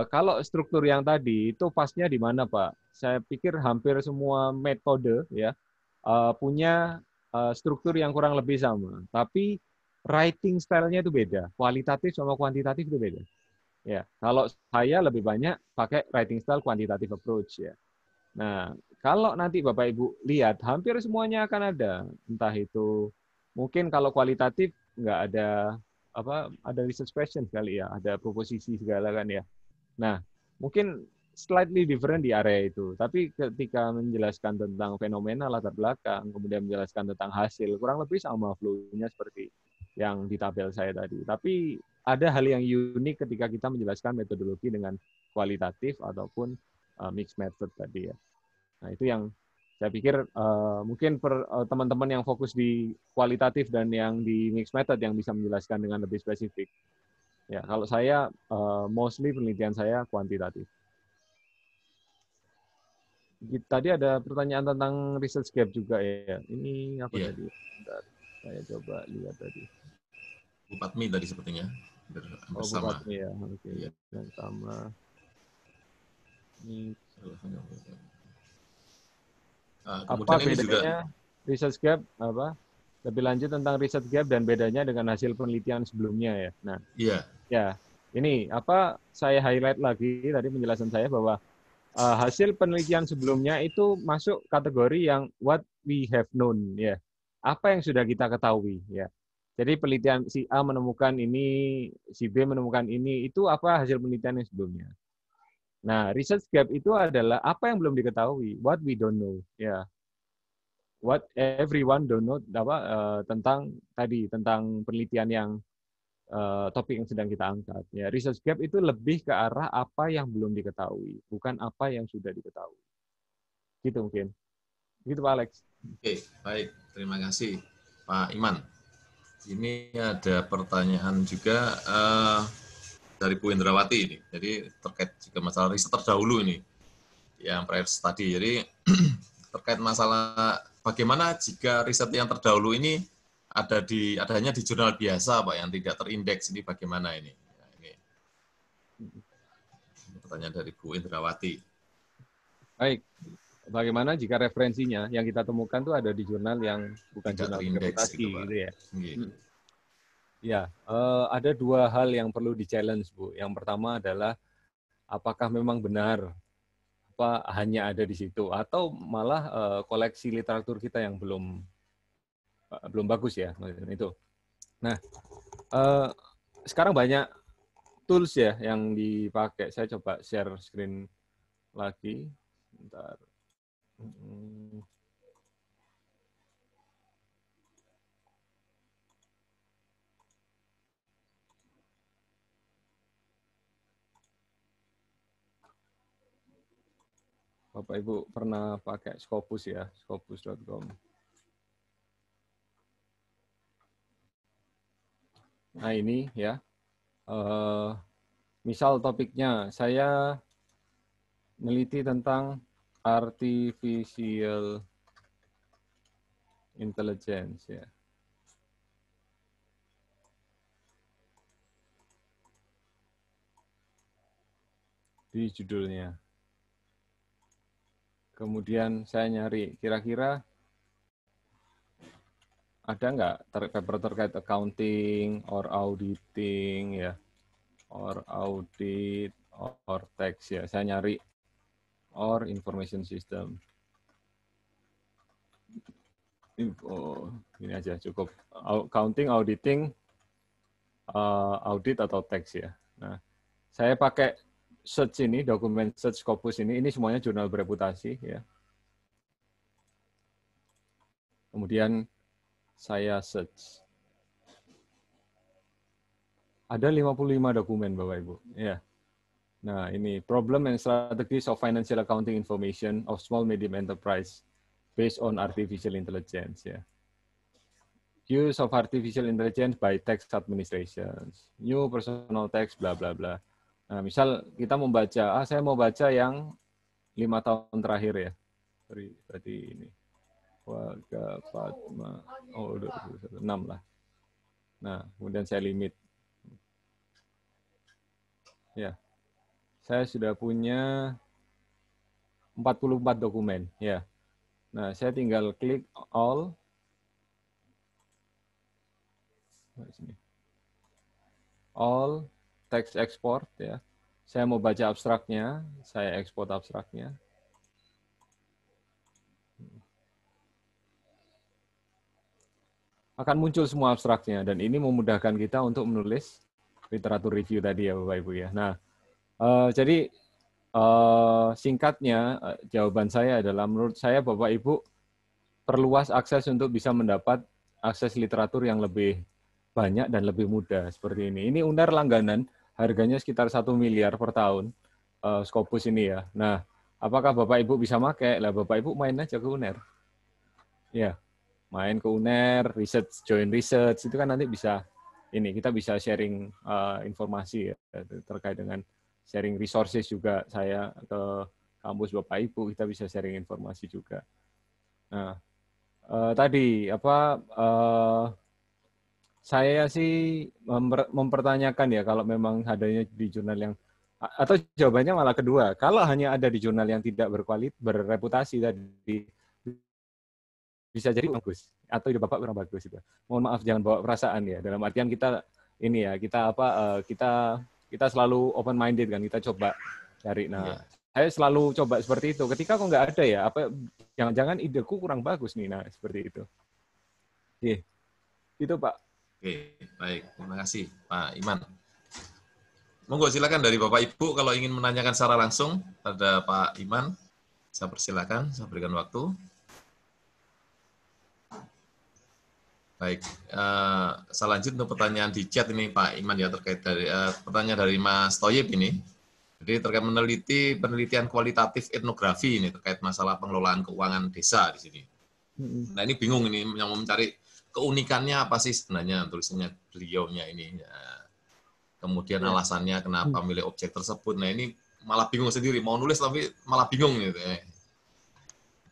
kalau struktur yang tadi itu pasnya di mana, Pak? Saya pikir hampir semua metode ya punya struktur yang kurang lebih sama, tapi writing style-nya itu beda, kualitatif sama kuantitatif itu beda. Ya, kalau saya lebih banyak pakai writing style quantitative approach ya. Nah, kalau nanti Bapak Ibu lihat, hampir semuanya akan ada, entah itu mungkin kalau kualitatif nggak ada ada research question sekali ya, ada proposisi segala kan ya. Nah, mungkin slightly different di area itu, tapi ketika menjelaskan tentang fenomena latar belakang, kemudian menjelaskan tentang hasil, kurang lebih sama flow-nya seperti yang di tabel saya tadi. Tapi ada hal yang unik ketika kita menjelaskan metodologi dengan kualitatif ataupun mixed method tadi ya. Nah, itu yang saya pikir mungkin teman-teman yang fokus di kualitatif dan yang di mixed method yang bisa menjelaskan dengan lebih spesifik. Ya, kalau saya mostly penelitian saya kuantitatif. Tadi ada pertanyaan tentang research gap juga ya. Ini apa tadi? Bentar, saya coba lihat tadi. Bu Patmi tadi sepertinya. Bersama. Bu Patmi ya. Oke. Ya. Yang sama. Ini apa bedanya juga research gap lebih lanjut tentang research gap dan bedanya dengan hasil penelitian sebelumnya ya. Nah, ya ini saya highlight lagi tadi penjelasan saya bahwa hasil penelitian sebelumnya itu masuk kategori yang what we have known ya. Apa yang sudah kita ketahui ya. Jadi penelitian si A menemukan ini, si B menemukan ini, itu apa hasil penelitian yang sebelumnya. Nah, research gap itu adalah apa yang belum diketahui, what we don't know, ya. What everyone don't know tentang penelitian yang topik yang sedang kita angkat. Ya, research gap itu lebih ke arah apa yang belum diketahui, bukan apa yang sudah diketahui. Gitu mungkin. Gitu Pak Alex. Oke, baik. Terima kasih Pak Iman. Ini ada pertanyaan juga dari Bu Indrawati ini. Jadi terkait juga masalah riset terdahulu ini yang prior study. Jadi terkait masalah bagaimana jika riset yang terdahulu ini adanya di jurnal biasa Pak yang tidak terindeks, ini bagaimana ini? Nah, ini pertanyaan dari Bu Indrawati. Baik. Bagaimana jika referensinya yang kita temukan itu ada di jurnal yang bukan tidak jurnal reputasi gitu ya? Ya, ada dua hal yang perlu di-challenge, Bu. Yang pertama adalah apakah memang benar hanya ada di situ atau malah koleksi literatur kita yang belum bagus ya, itu. Nah, sekarang banyak tools ya yang dipakai. Saya coba share screen lagi. Bentar. Bapak Ibu pernah pakai Scopus ya, scopus.com. Nah ini ya, misal topiknya saya meneliti tentang artificial intelligence ya. Di judulnya. Kemudian saya nyari kira-kira ada nggak paper terkait accounting or auditing ya, or audit or tax ya. Saya nyari or information system. Info ini aja cukup. Accounting, auditing, audit atau tax ya. Nah, saya pakai search ini, dokumen search Scopus ini semuanya jurnal bereputasi ya. Kemudian saya search. Ada 55 dokumen Bapak Ibu. Ya. Nah, ini problem and strategies of financial accounting information of small medium enterprise based on artificial intelligence ya. Use of artificial intelligence by tax administrations. New personal tax bla bla bla. Nah, misal kita membaca, saya mau baca yang 5 tahun terakhir ya. Berarti ini. Warga Fatma, 6 lah. Nah, kemudian saya limit. Ya, saya sudah punya 44 dokumen. Ya, nah saya tinggal klik all. All text export ya. Saya mau baca abstraknya, saya ekspor abstraknya. Akan muncul semua abstraknya dan ini memudahkan kita untuk menulis literatur review tadi ya Bapak Ibu ya. Nah, jadi singkatnya jawaban saya adalah menurut saya Bapak Ibu perluas akses untuk bisa mendapat akses literatur yang lebih banyak dan lebih mudah seperti ini. Ini UNER langganan, harganya sekitar 1 miliar per tahun, Scopus ini ya. Nah, apakah Bapak Ibu bisa pakai? Lah Bapak Ibu main aja ke UNER. Ya, main ke UNER, join research, itu kan nanti bisa, kita bisa sharing informasi ya, terkait dengan sharing resources juga. Saya ke kampus Bapak Ibu, kita bisa sharing informasi juga. Nah, tadi saya sih mempertanyakan ya kalau memang adanya di jurnal yang, atau jawabannya malah kedua, kalau hanya ada di jurnal yang tidak berreputasi tadi, bisa jadi bagus atau ide Bapak kurang bagus itu. Mohon maaf, jangan bawa perasaan ya. Dalam artian kita ini ya, kita selalu open minded kan, kita coba cari. Nah, saya selalu coba seperti itu. Ketika kok nggak ada ya, jangan-jangan ideku kurang bagus nih. Nah, seperti itu. Oke. Itu Pak. Oke, baik. Terima kasih Pak Iman. Monggo silakan dari Bapak Ibu kalau ingin menanyakan secara langsung pada Pak Iman, saya persilakan, saya berikan waktu. Baik, saya lanjut untuk pertanyaan di chat ini Pak Iman ya, terkait dari pertanyaan dari Mas Toyib ini. Jadi terkait penelitian kualitatif etnografi ini terkait masalah pengelolaan keuangan desa di sini. Nah ini bingung ini yang mau mencari keunikannya apa sih sebenarnya tulisannya beliaunya ini. Kemudian alasannya kenapa milih objek tersebut. Nah ini malah bingung sendiri, mau nulis tapi malah bingung gitu.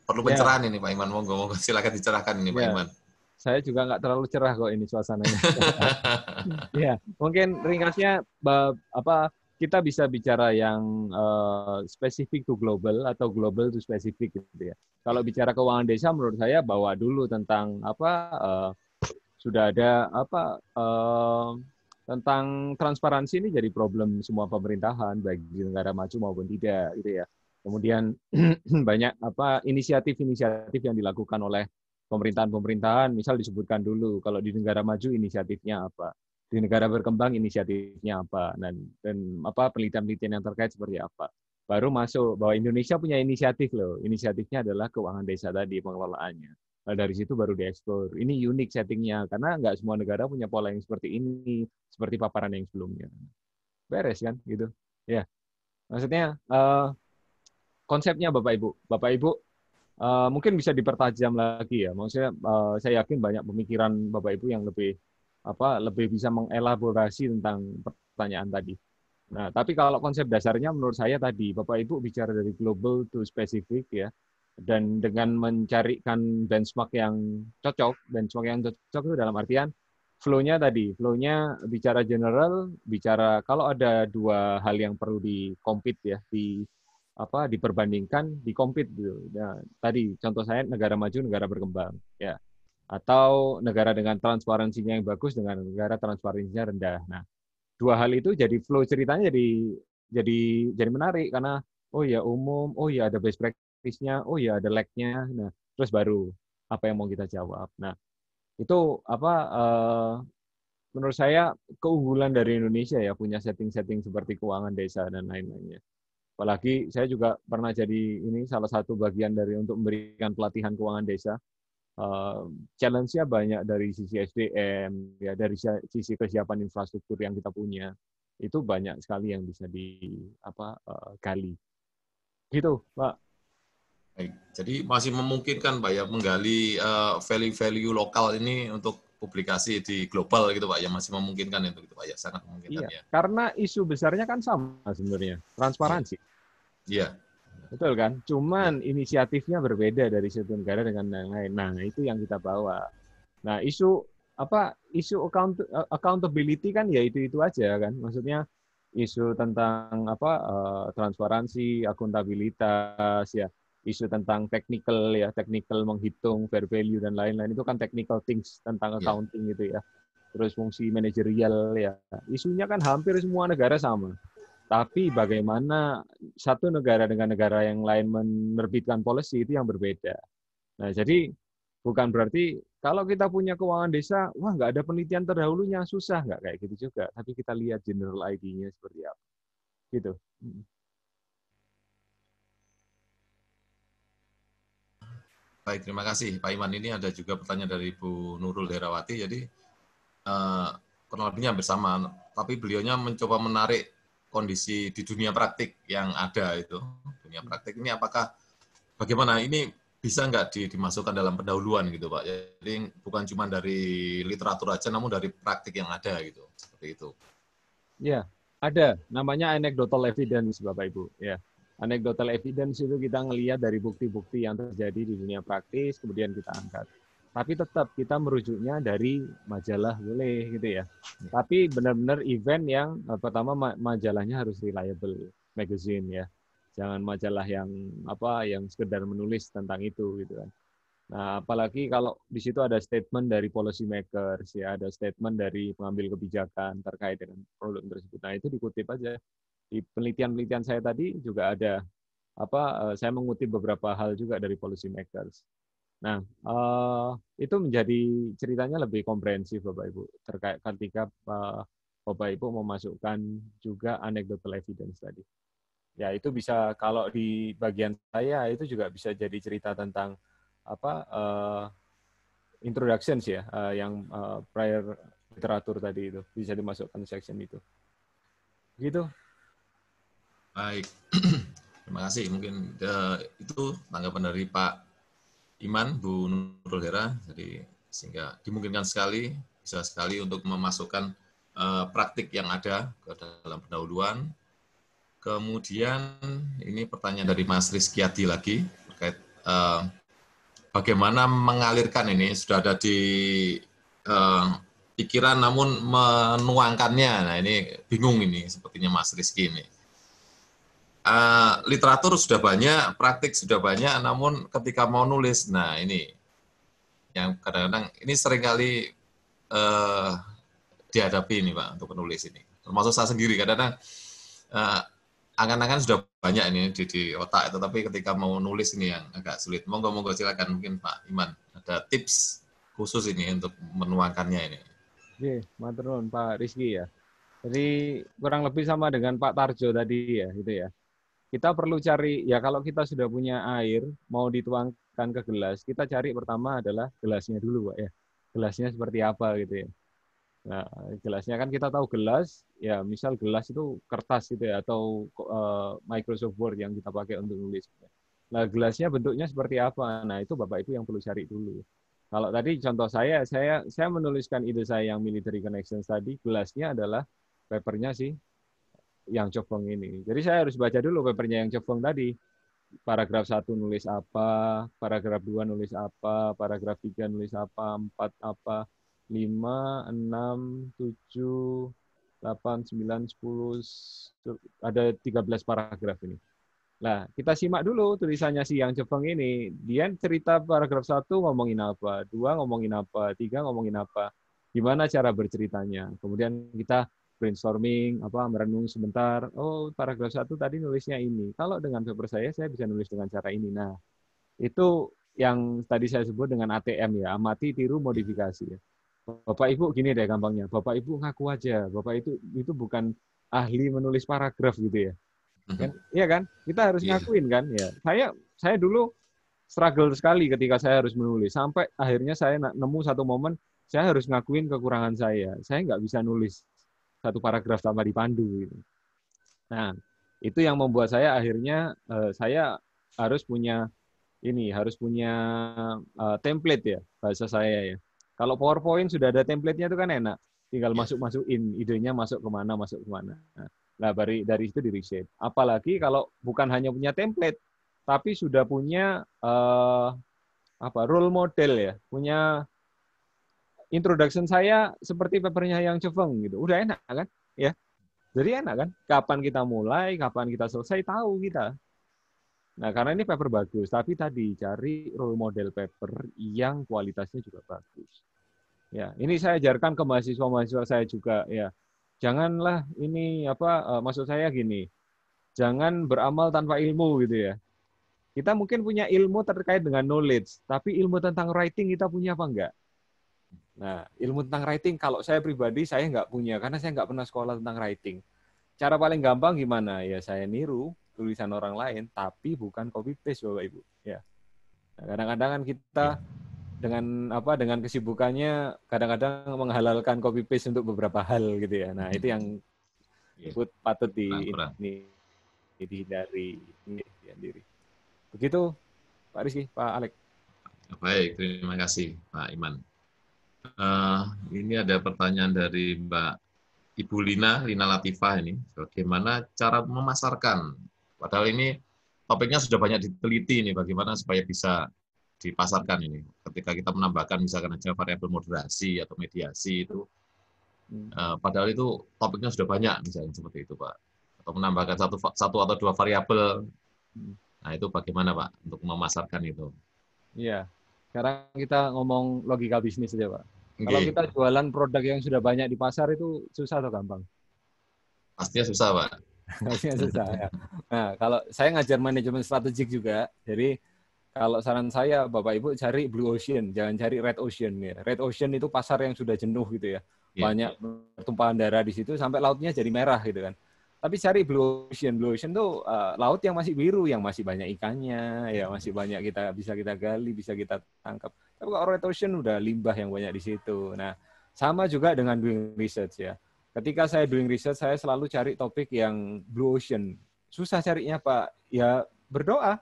Perlu pencerahan ini Pak Iman, monggo silakan dicerahkan ini Pak Iman. Saya juga nggak terlalu cerah kok ini suasananya. Ya, mungkin ringkasnya kita bisa bicara yang spesifik to global atau global to spesifik gitu ya. Kalau bicara keuangan desa, menurut saya bawa dulu tentang sudah ada tentang transparansi ini jadi problem semua pemerintahan baik di negara maju maupun tidak gitu ya. Kemudian banyak inisiatif-inisiatif yang dilakukan oleh pemerintahan-pemerintahan, misal disebutkan dulu, kalau di negara maju inisiatifnya apa, di negara berkembang inisiatifnya apa, dan apa penelitian-penelitian yang terkait seperti apa. Baru masuk bahwa Indonesia punya inisiatif loh, inisiatifnya adalah keuangan desa tadi, pengelolaannya. Nah, dari situ baru dieksplor. Ini unik settingnya, karena nggak semua negara punya pola yang seperti ini, seperti paparan yang sebelumnya. Beres kan, gitu. Ya, maksudnya konsepnya Bapak Ibu mungkin bisa dipertajam lagi ya. Maksudnya saya yakin banyak pemikiran Bapak Ibu yang lebih bisa mengelaborasi tentang pertanyaan tadi. Nah, tapi kalau konsep dasarnya menurut saya tadi Bapak Ibu bicara dari global to specific ya. Dan dengan mencarikan benchmark yang cocok itu dalam artian flow-nya bicara general, bicara kalau ada dua hal yang perlu di-compete ya, diperbandingkan, di-compete gitu. Nah, tadi contoh saya negara maju, negara berkembang ya. Atau negara dengan transparansinya yang bagus dengan negara transparansinya rendah. Nah, dua hal itu jadi flow ceritanya jadi menarik karena oh ya umum, oh ya ada best practice-nya, oh ya ada lag-nya. Nah, terus baru apa yang mau kita jawab. Nah, itu menurut saya keunggulan dari Indonesia ya punya setting-setting seperti keuangan desa dan lain-lainnya. Apalagi saya juga pernah jadi ini salah satu bagian dari untuk memberikan pelatihan keuangan desa. Challenge-nya banyak dari sisi SDM, ya dari sisi kesiapan infrastruktur yang kita punya. Itu banyak sekali yang bisa gali. Gitu, Pak. Baik. Jadi masih memungkinkan Pak ya menggali value-value lokal ini untuk publikasi di global gitu Pak ya, masih memungkinkan itu gitu Pak ya, sangat memungkinkan Iya, ya. karena isu besarnya kan sama sebenarnya, transparansi. Iya. Betul kan? Cuman inisiatifnya berbeda dari satu negara dengan yang lain. Nah, itu yang kita bawa. Nah, isu accountability kan ya itu aja kan. Maksudnya isu tentang transparansi, akuntabilitas ya, isu tentang technical menghitung fair value dan lain-lain itu kan technical things tentang accounting gitu ya. Terus fungsi manajerial ya. Isunya kan hampir semua negara sama. Tapi bagaimana satu negara dengan negara yang lain menerbitkan policy itu yang berbeda. Nah, jadi bukan berarti kalau kita punya keuangan desa, wah nggak ada penelitian terdahulunya, susah. Nggak kayak gitu juga. Tapi kita lihat general ID-nya seperti apa. Gitu. Baik, terima kasih Pak Iman. Ini ada juga pertanyaan dari Bu Nurul Herawati. Jadi kurang lebihnya hampir sama, tapi beliaunya mencoba menarik kondisi di dunia praktik yang ada itu. Dunia praktik ini apakah bagaimana ini bisa nggak dimasukkan dalam pendahuluan gitu Pak? Jadi bukan cuma dari literatur aja, namun dari praktik yang ada gitu, seperti itu. Ya, ada. Namanya anecdotal evidence Bapak Ibu. Ya, anecdotal evidence itu kita ngelihat dari bukti-bukti yang terjadi di dunia praktis, kemudian kita angkat. Tapi tetap kita merujuknya dari majalah boleh gitu ya. Tapi benar-benar event yang pertama majalahnya harus reliable magazine ya. Jangan majalah yang sekedar menulis tentang itu gitu kan. Nah, apalagi kalau di situ ada statement dari policy makers ya, ada statement dari pengambil kebijakan terkait dengan produk tersebut. Nah, itu dikutip aja. Di penelitian-penelitian saya tadi juga ada saya mengutip beberapa hal juga dari policy makers. Nah, itu menjadi ceritanya lebih komprehensif Bapak Ibu terkait ketika Bapak Ibu memasukkan juga anecdotal evidence tadi. Ya, itu bisa kalau di bagian saya itu juga bisa jadi cerita tentang introductions ya, yang prior literatur tadi itu bisa dimasukkan section itu. Gitu. Baik. Terima kasih. Mungkin itu tanggapan dari Pak Iman, Bu Nurul Hera, jadi sehingga dimungkinkan bisa sekali untuk memasukkan praktik yang ada ke dalam pendahuluan. Kemudian ini pertanyaan dari Mas Rizky Adi lagi terkait bagaimana mengalirkan ini sudah ada di pikiran namun menuangkannya. Nah ini bingung ini sepertinya Mas Rizky ini. Literatur sudah banyak, praktik sudah banyak, namun ketika mau nulis, nah ini yang kadang-kadang ini seringkali dihadapi ini Pak untuk penulis ini. Termasuk saya sendiri kadang-kadang angan-angan sudah banyak ini di otak, tetapi ketika mau nulis ini yang agak sulit. Monggo silakan mungkin Pak Iman ada tips khusus ini untuk menuangkannya ini. Oke, matur nuwun Pak Rizky ya. Jadi kurang lebih sama dengan Pak Tarjo tadi ya, gitu ya. Kita perlu cari, ya kalau kita sudah punya air, mau dituangkan ke gelas, kita cari pertama adalah gelasnya dulu, Pak ya. Gelasnya seperti apa gitu ya. Nah, gelasnya kan kita tahu gelas, ya misal gelas itu kertas gitu ya, atau Microsoft Word yang kita pakai untuk nulis. Nah, gelasnya bentuknya seperti apa? Nah, itu Bapak Ibu yang perlu cari dulu. Kalau tadi contoh saya menuliskan ide saya yang military connections tadi, gelasnya adalah papernya sih yang Cokbong ini. Jadi saya harus baca dulu papernya yang Cokbong tadi. Paragraf 1 nulis apa, paragraf 2 nulis apa, paragraf 3 nulis apa, 4 apa, 5, 6, 7, 8, 9, 10, ada 13 paragraf ini. Nah, kita simak dulu tulisannya si yang Jepang ini. Dia cerita paragraf 1 ngomongin apa, 2 ngomongin apa, 3 ngomongin apa. Gimana cara berceritanya. Kemudian kita brainstorming, merenung sebentar. Oh, paragraf 1 tadi nulisnya ini. Kalau dengan paper saya bisa nulis dengan cara ini. Nah, itu yang tadi saya sebut dengan ATM ya, amati, tiru, modifikasi ya. Bapak Ibu gini deh gampangnya. Bapak Ibu ngaku aja. Bapak itu bukan ahli menulis paragraf gitu ya. Kan? Iya kan? Kita harus ngakuin kan? Ya. Saya dulu struggle sekali ketika saya harus menulis. Sampai akhirnya saya nemu satu momen saya harus ngakuin kekurangan saya. Saya nggak bisa nulis satu paragraf tanpa dipandu. Gitu. Nah, itu yang membuat saya akhirnya saya harus punya template ya bahasa saya ya. Kalau PowerPoint sudah ada template-nya itu kan enak. Tinggal masukin idenya masuk kemana. Nah, dari itu di-reshape. Apalagi kalau bukan hanya punya template, tapi sudah punya role model ya, punya introduction saya seperti papernya yang Ceveng gitu. Udah enak kan? Ya. Jadi enak kan? Kapan kita mulai, kapan kita selesai, tahu kita. Nah, karena ini paper bagus, tapi tadi cari role model paper yang kualitasnya juga bagus. Ya, ini saya ajarkan ke mahasiswa-mahasiswa saya juga ya. Janganlah ini maksud saya gini. Jangan beramal tanpa ilmu gitu ya. Kita mungkin punya ilmu terkait dengan knowledge, tapi ilmu tentang writing kita punya apa enggak? Nah, ilmu tentang writing kalau saya pribadi saya nggak punya karena saya nggak pernah sekolah tentang writing. Cara paling gampang gimana? Ya saya niru tulisan orang lain, tapi bukan copy paste Bapak Ibu. Ya. Nah, kadang-kadang kan kita dengan kesibukannya kadang-kadang menghalalkan copy paste untuk beberapa hal gitu ya. Nah, itu yang patut dihindari. Begitu Pak Rizky, Pak Alek. Baik, terima kasih Pak Iman. Ini ada pertanyaan dari Mbak Ibu Lina Latifah ini. Bagaimana cara memasarkan? Padahal ini topiknya sudah banyak diteliti ini, bagaimana supaya bisa dipasarkan ini. Ketika kita menambahkan misalkan aja variabel moderasi atau mediasi itu, padahal itu topiknya sudah banyak misalnya seperti itu Pak. Atau menambahkan satu atau dua variabel. Nah itu bagaimana Pak untuk memasarkan itu? Iya. Sekarang kita ngomong logika bisnis aja Pak. Kalau kita jualan produk yang sudah banyak di pasar itu susah atau gampang? Pastinya susah Pak. Pastinya susah ya. Nah kalau saya ngajar manajemen strategik juga, jadi kalau saran saya, Bapak Ibu cari Blue Ocean, jangan cari Red Ocean. Ya. Red Ocean itu pasar yang sudah jenuh gitu ya. Banyak pertumpahan darah di situ, sampai lautnya jadi merah gitu kan. Tapi cari Blue Ocean. Blue Ocean itu laut yang masih biru, yang masih banyak ikannya, ya masih banyak bisa kita gali, bisa kita tangkap. Tapi kalau Red Ocean udah limbah yang banyak di situ. Nah, sama juga dengan doing research ya. Ketika saya doing research, saya selalu cari topik yang Blue Ocean. Susah carinya Pak. Ya berdoa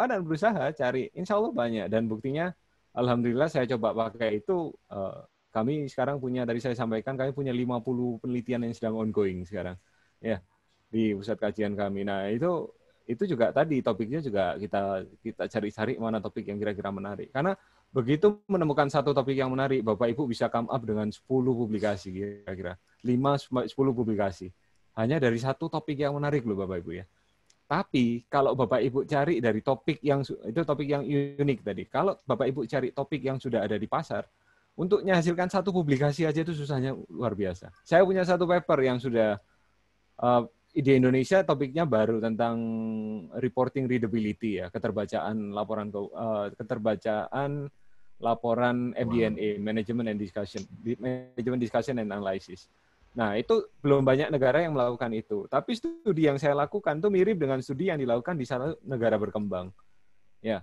dan berusaha cari, insya Allah banyak. Dan buktinya, alhamdulillah saya coba pakai itu. Kami sekarang punya, tadi saya sampaikan, kami punya 50 penelitian yang sedang ongoing sekarang, ya di pusat kajian kami. Nah itu juga tadi topiknya juga kita cari-cari mana topik yang kira-kira menarik. Karena begitu menemukan satu topik yang menarik, Bapak Ibu bisa come up dengan 10 publikasi kira-kira, 5-10 publikasi. Hanya dari satu topik yang menarik loh Bapak Ibu ya. Tapi kalau Bapak Ibu cari dari topik yang unik tadi, kalau Bapak Ibu cari topik yang sudah ada di pasar, untuk menghasilkan satu publikasi aja itu susahnya luar biasa. Saya punya satu paper yang sudah di Indonesia topiknya baru tentang reporting readability ya, keterbacaan laporan MD&A, Management Discussion and Analysis. Nah, itu belum banyak negara yang melakukan itu. Tapi studi yang saya lakukan tuh mirip dengan studi yang dilakukan di sana negara berkembang. Ya,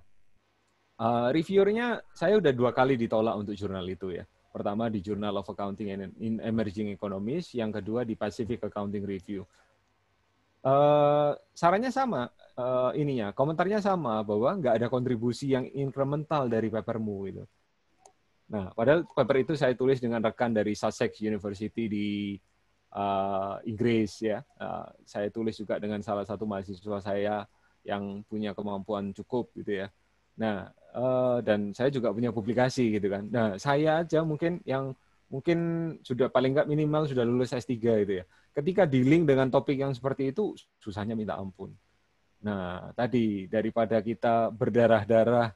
reviewernya saya udah 2 kali ditolak untuk jurnal itu ya. Pertama di Journal of Accounting and Emerging Economies, yang kedua di Pacific Accounting Review. Sarannya sama, komentarnya sama bahwa nggak ada kontribusi yang incremental dari papermu itu. Nah, padahal paper itu saya tulis dengan rekan dari Sussex University di Inggris ya. Saya tulis juga dengan salah satu mahasiswa saya yang punya kemampuan cukup gitu ya. Nah, dan saya juga punya publikasi gitu kan. Nah, saya aja mungkin sudah paling nggak minimal sudah lulus S3 gitu ya. Ketika dealing dengan topik yang seperti itu, susahnya minta ampun. Nah, tadi daripada kita berdarah-darah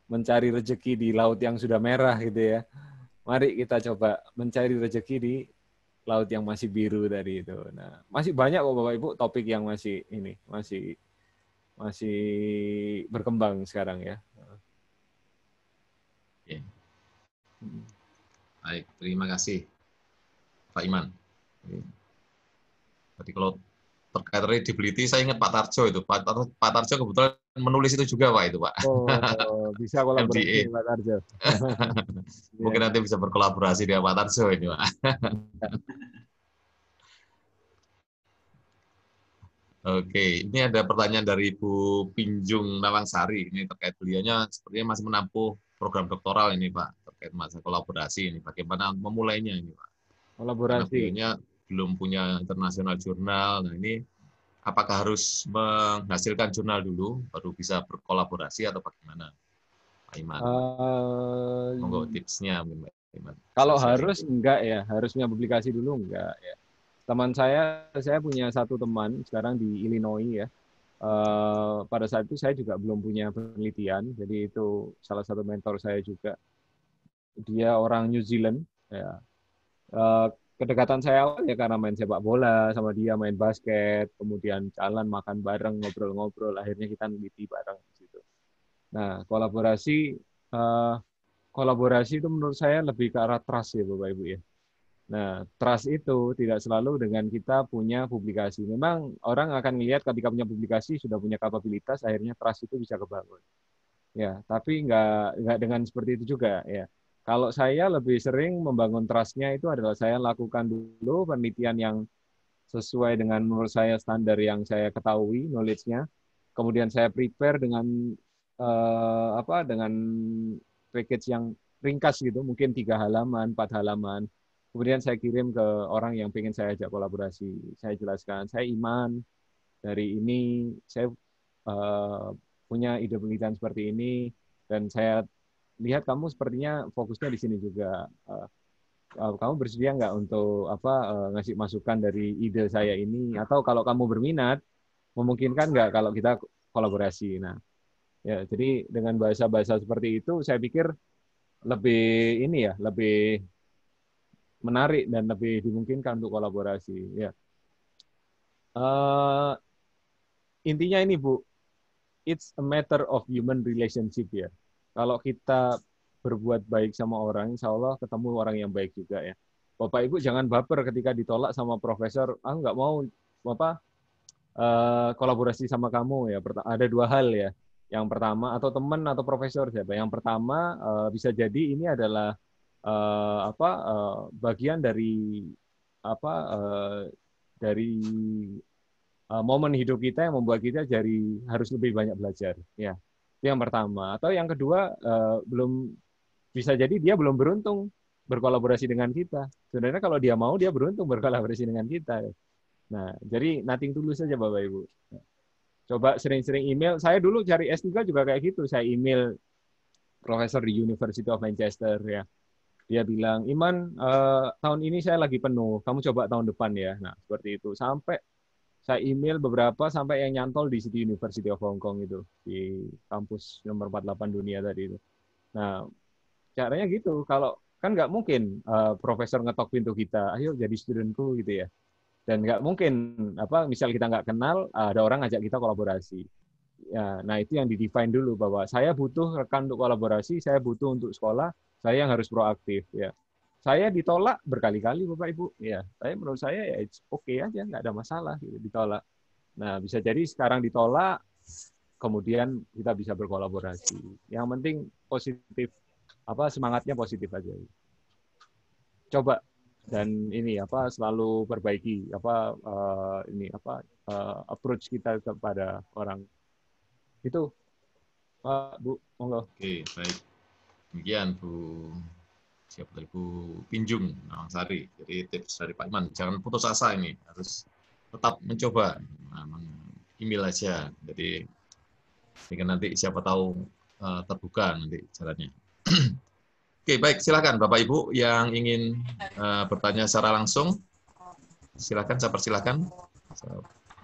mencari rezeki di laut yang sudah merah gitu ya, mari kita coba mencari rezeki di laut yang masih biru tadi itu. Nah, masih banyak kok Bapak Ibu topik yang masih berkembang sekarang ya. Oke. Baik, terima kasih Pak Iman. Jadi kalau terkait readability, saya ingat Pak Tarjo itu. Pak Tarjo kebetulan menulis itu juga Pak itu Pak. Oh, bisa kolaborasi Pak Tarjo. Mungkin nanti bisa berkolaborasi dengan Pak Tarjo ini Pak. Oke, ini ada pertanyaan dari Bu Pinjung Nawangsari. Ini terkait beliaunya sepertinya masih menempuh program doktoral ini Pak, terkait masalah kolaborasi ini. Bagaimana memulainya ini Pak? Kolaborasi. Karena beliaunya belum punya international journal. Nah ini apakah harus menghasilkan jurnal dulu baru bisa berkolaborasi atau bagaimana, Pak Iman? Monggo tipsnya mungkin Pak Iman. Kalau harus enggak ya, harusnya publikasi dulu enggak ya. Teman saya punya satu teman sekarang di Illinois ya. Pada saat itu saya juga belum punya penelitian, jadi itu salah satu mentor saya juga. Dia orang New Zealand ya. Kedekatan saya awal ya karena main sepak bola sama dia, main basket, kemudian jalan makan bareng, ngobrol-ngobrol, akhirnya kita neliti bareng di situ. Nah, kolaborasi itu menurut saya lebih ke arah trust ya Bapak Ibu ya. Nah, trust itu tidak selalu dengan kita punya publikasi. Memang orang akan melihat ketika punya publikasi sudah punya kapabilitas, akhirnya trust itu bisa kebangun. Ya, tapi nggak dengan seperti itu juga ya. Kalau saya lebih sering membangun trust-nya itu adalah saya lakukan dulu penelitian yang sesuai dengan menurut saya standar yang saya ketahui, knowledge-nya. Kemudian saya prepare dengan dengan package yang ringkas gitu, mungkin 3 halaman, 4 halaman. Kemudian saya kirim ke orang yang pengen saya ajak kolaborasi. Saya jelaskan, saya Iman, dari ini saya punya ide penelitian seperti ini, dan saya lihat kamu sepertinya fokusnya di sini juga. Kamu bersedia nggak untuk ngasih masukan dari ide saya ini? Atau kalau kamu berminat, memungkinkan nggak kalau kita kolaborasi? Nah, ya jadi dengan bahasa-bahasa seperti itu, saya pikir lebih menarik dan lebih dimungkinkan untuk kolaborasi. Ya. Intinya ini Bu, it's a matter of human relationship ya. Kalau kita berbuat baik sama orang, insya Allah ketemu orang yang baik juga ya. Bapak Ibu jangan baper ketika ditolak sama profesor, nggak mau kolaborasi sama kamu ya. Ada 2 hal ya. Yang pertama, atau teman atau profesor siapa. Yang pertama bisa jadi ini adalah bagian dari momen hidup kita yang membuat kita harus lebih banyak belajar ya. Itu yang pertama. Atau yang kedua, belum bisa jadi dia belum beruntung berkolaborasi dengan kita. Sebenarnya kalau dia mau, dia beruntung berkolaborasi dengan kita. Nah, jadi nothing tulus saja Bapak Ibu. Coba sering-sering email. Saya dulu cari S3 juga kayak gitu. Saya email profesor di University of Manchester ya. Dia bilang, Iman, tahun ini saya lagi penuh. Kamu coba tahun depan ya. Nah, seperti itu. Sampai saya email beberapa sampai yang nyantol di City University of Hong Kong itu, di kampus nomor 48 dunia tadi itu. Nah, caranya gitu. Kalau kan nggak mungkin profesor ngetok pintu kita, ayo jadi studentku gitu ya. Dan nggak mungkin misal kita nggak kenal, ada orang ngajak kita kolaborasi. Ya, nah itu yang di-define dulu bahwa saya butuh rekan untuk kolaborasi, saya butuh untuk sekolah, saya yang harus proaktif. Ya, saya ditolak berkali-kali Bapak Ibu. Ya, menurut saya ya it's okay aja, nggak ada masalah gitu, ditolak. Nah bisa jadi sekarang ditolak, kemudian kita bisa berkolaborasi. Yang penting positif, semangatnya positif aja. Coba dan ini selalu perbaiki approach kita kepada orang itu, Pak Bu, monggo. Oke, baik. Demikian siapa tadi Bu Pinjung Nawang-Sari. Jadi tips dari Pak Iman, jangan putus asa ini, harus tetap mencoba. Email aja. Jadi nanti siapa tahu terbuka nanti jalannya. Oke, baik, silakan Bapak Ibu yang ingin bertanya secara langsung, silakan, saya persilakan.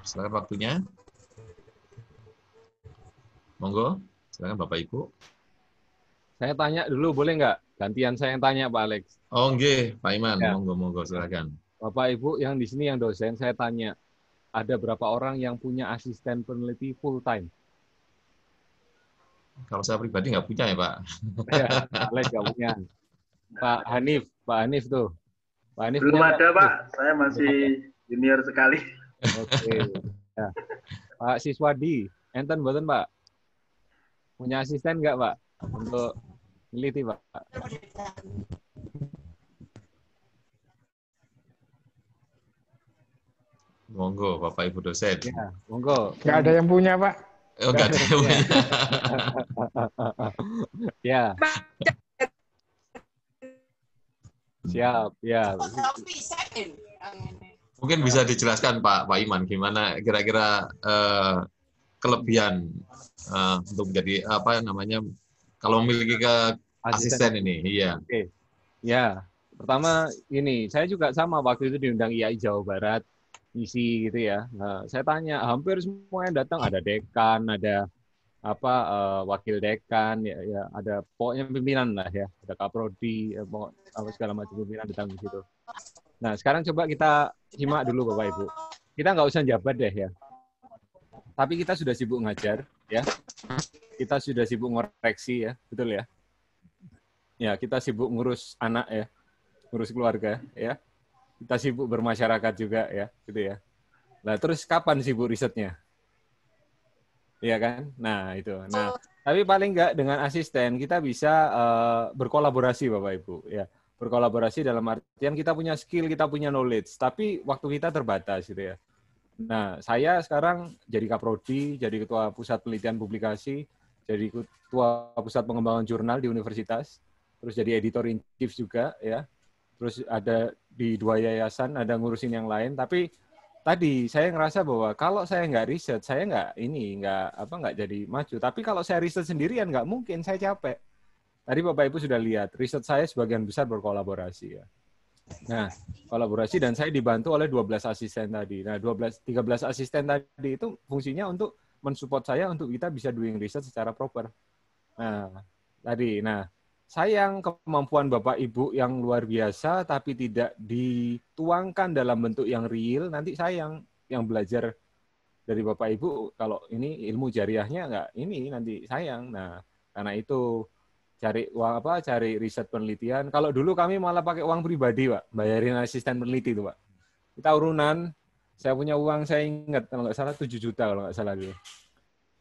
Silakan waktunya. Monggo, silakan Bapak Ibu. Saya tanya dulu boleh nggak? Gantian saya yang tanya Pak Alex. Oh, nggih, Pak Iman, Ya. monggo silakan. Bapak Ibu yang di sini yang dosen, saya tanya, ada berapa orang yang punya asisten peneliti full time? Kalau saya pribadi nggak punya ya, Pak. Ya, Alex nggak punya. Pak Hanif tuh. Pak Hanif Belum punya ada, nggak? Pak. Saya masih junior sekali. Oke. Ya. Pak Siswadi, enten mboten Pak? Punya asisten nggak Pak? Untuk meneliti Pak? Monggo, Bapak Ibu dosen. Ya, monggo. Nggak ada yang punya, Pak. Oh, nggak ada yang punya. Ya. Siap, ya. Mungkin bisa dijelaskan Pak Iman gimana kira-kira kelebihan untuk menjadi kalau memiliki asisten ini, iya. Oke. Ya, pertama ini saya juga sama waktu itu diundang IAI Jawa Barat isi gitu ya. Nah, saya tanya hampir semua yang datang, ada dekan, ada wakil dekan, ya ada pokoknya pimpinan lah ya, ada kaprodi, segala macam pimpinan datang di situ. Nah, sekarang coba kita simak dulu Bapak Ibu. Kita nggak usah jabat deh ya. Tapi kita sudah sibuk ngajar ya. Kita sudah sibuk ngoreksi ya, betul ya? Ya, kita sibuk ngurus anak ya, ngurus keluarga ya. Kita sibuk bermasyarakat juga ya, gitu ya. Nah, terus kapan sibuk risetnya? Iya kan? Nah, itu. Nah, tapi paling nggak dengan asisten kita bisa berkolaborasi Bapak Ibu ya. Berkolaborasi dalam artian kita punya skill, kita punya knowledge, tapi waktu kita terbatas gitu ya. Nah, saya sekarang jadi kaprodi, jadi ketua pusat penelitian publikasi, jadi ketua pusat pengembangan jurnal di universitas, terus jadi editor in chief juga ya. Terus ada di 2 yayasan, ada ngurusin yang lain, tapi tadi saya ngerasa bahwa kalau saya nggak riset, saya nggak jadi maju. Tapi kalau saya riset sendirian nggak mungkin, saya capek. Tadi Bapak Ibu sudah lihat, riset saya sebagian besar berkolaborasi ya. Nah, kolaborasi dan saya dibantu oleh 12 asisten tadi. Nah, 13 asisten tadi itu fungsinya untuk mensupport saya untuk kita bisa doing riset secara proper. Nah, sayang kemampuan Bapak Ibu yang luar biasa tapi tidak dituangkan dalam bentuk yang real, nanti sayang yang belajar dari Bapak Ibu kalau ini ilmu jariahnya nggak ini nanti sayang. Nah, karena itu cari uang cari riset penelitian. Kalau dulu kami malah pakai uang pribadi, Pak, bayarin asisten peneliti itu, Pak. Kita urunan, saya punya uang, saya ingat kalau nggak salah 7 juta kalau nggak salah gitu.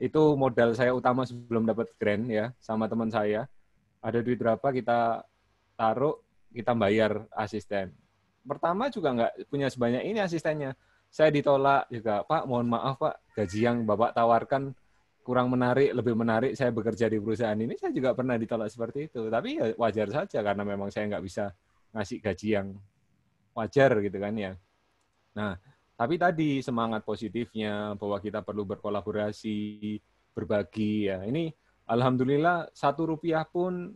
Itu modal saya utama sebelum dapat grant ya sama teman saya. Ada duit berapa kita taruh, kita bayar asisten. Pertama juga nggak punya sebanyak ini asistennya. Saya ditolak juga, Pak, mohon maaf Pak, gaji yang Bapak tawarkan kurang menarik, lebih menarik saya bekerja di perusahaan ini. Saya juga pernah ditolak seperti itu. Tapi ya wajar saja karena memang saya nggak bisa ngasih gaji yang wajar gitu kan ya. Nah, tapi tadi semangat positifnya bahwa kita perlu berkolaborasi, berbagi ya. Ini alhamdulillah 1 rupiah pun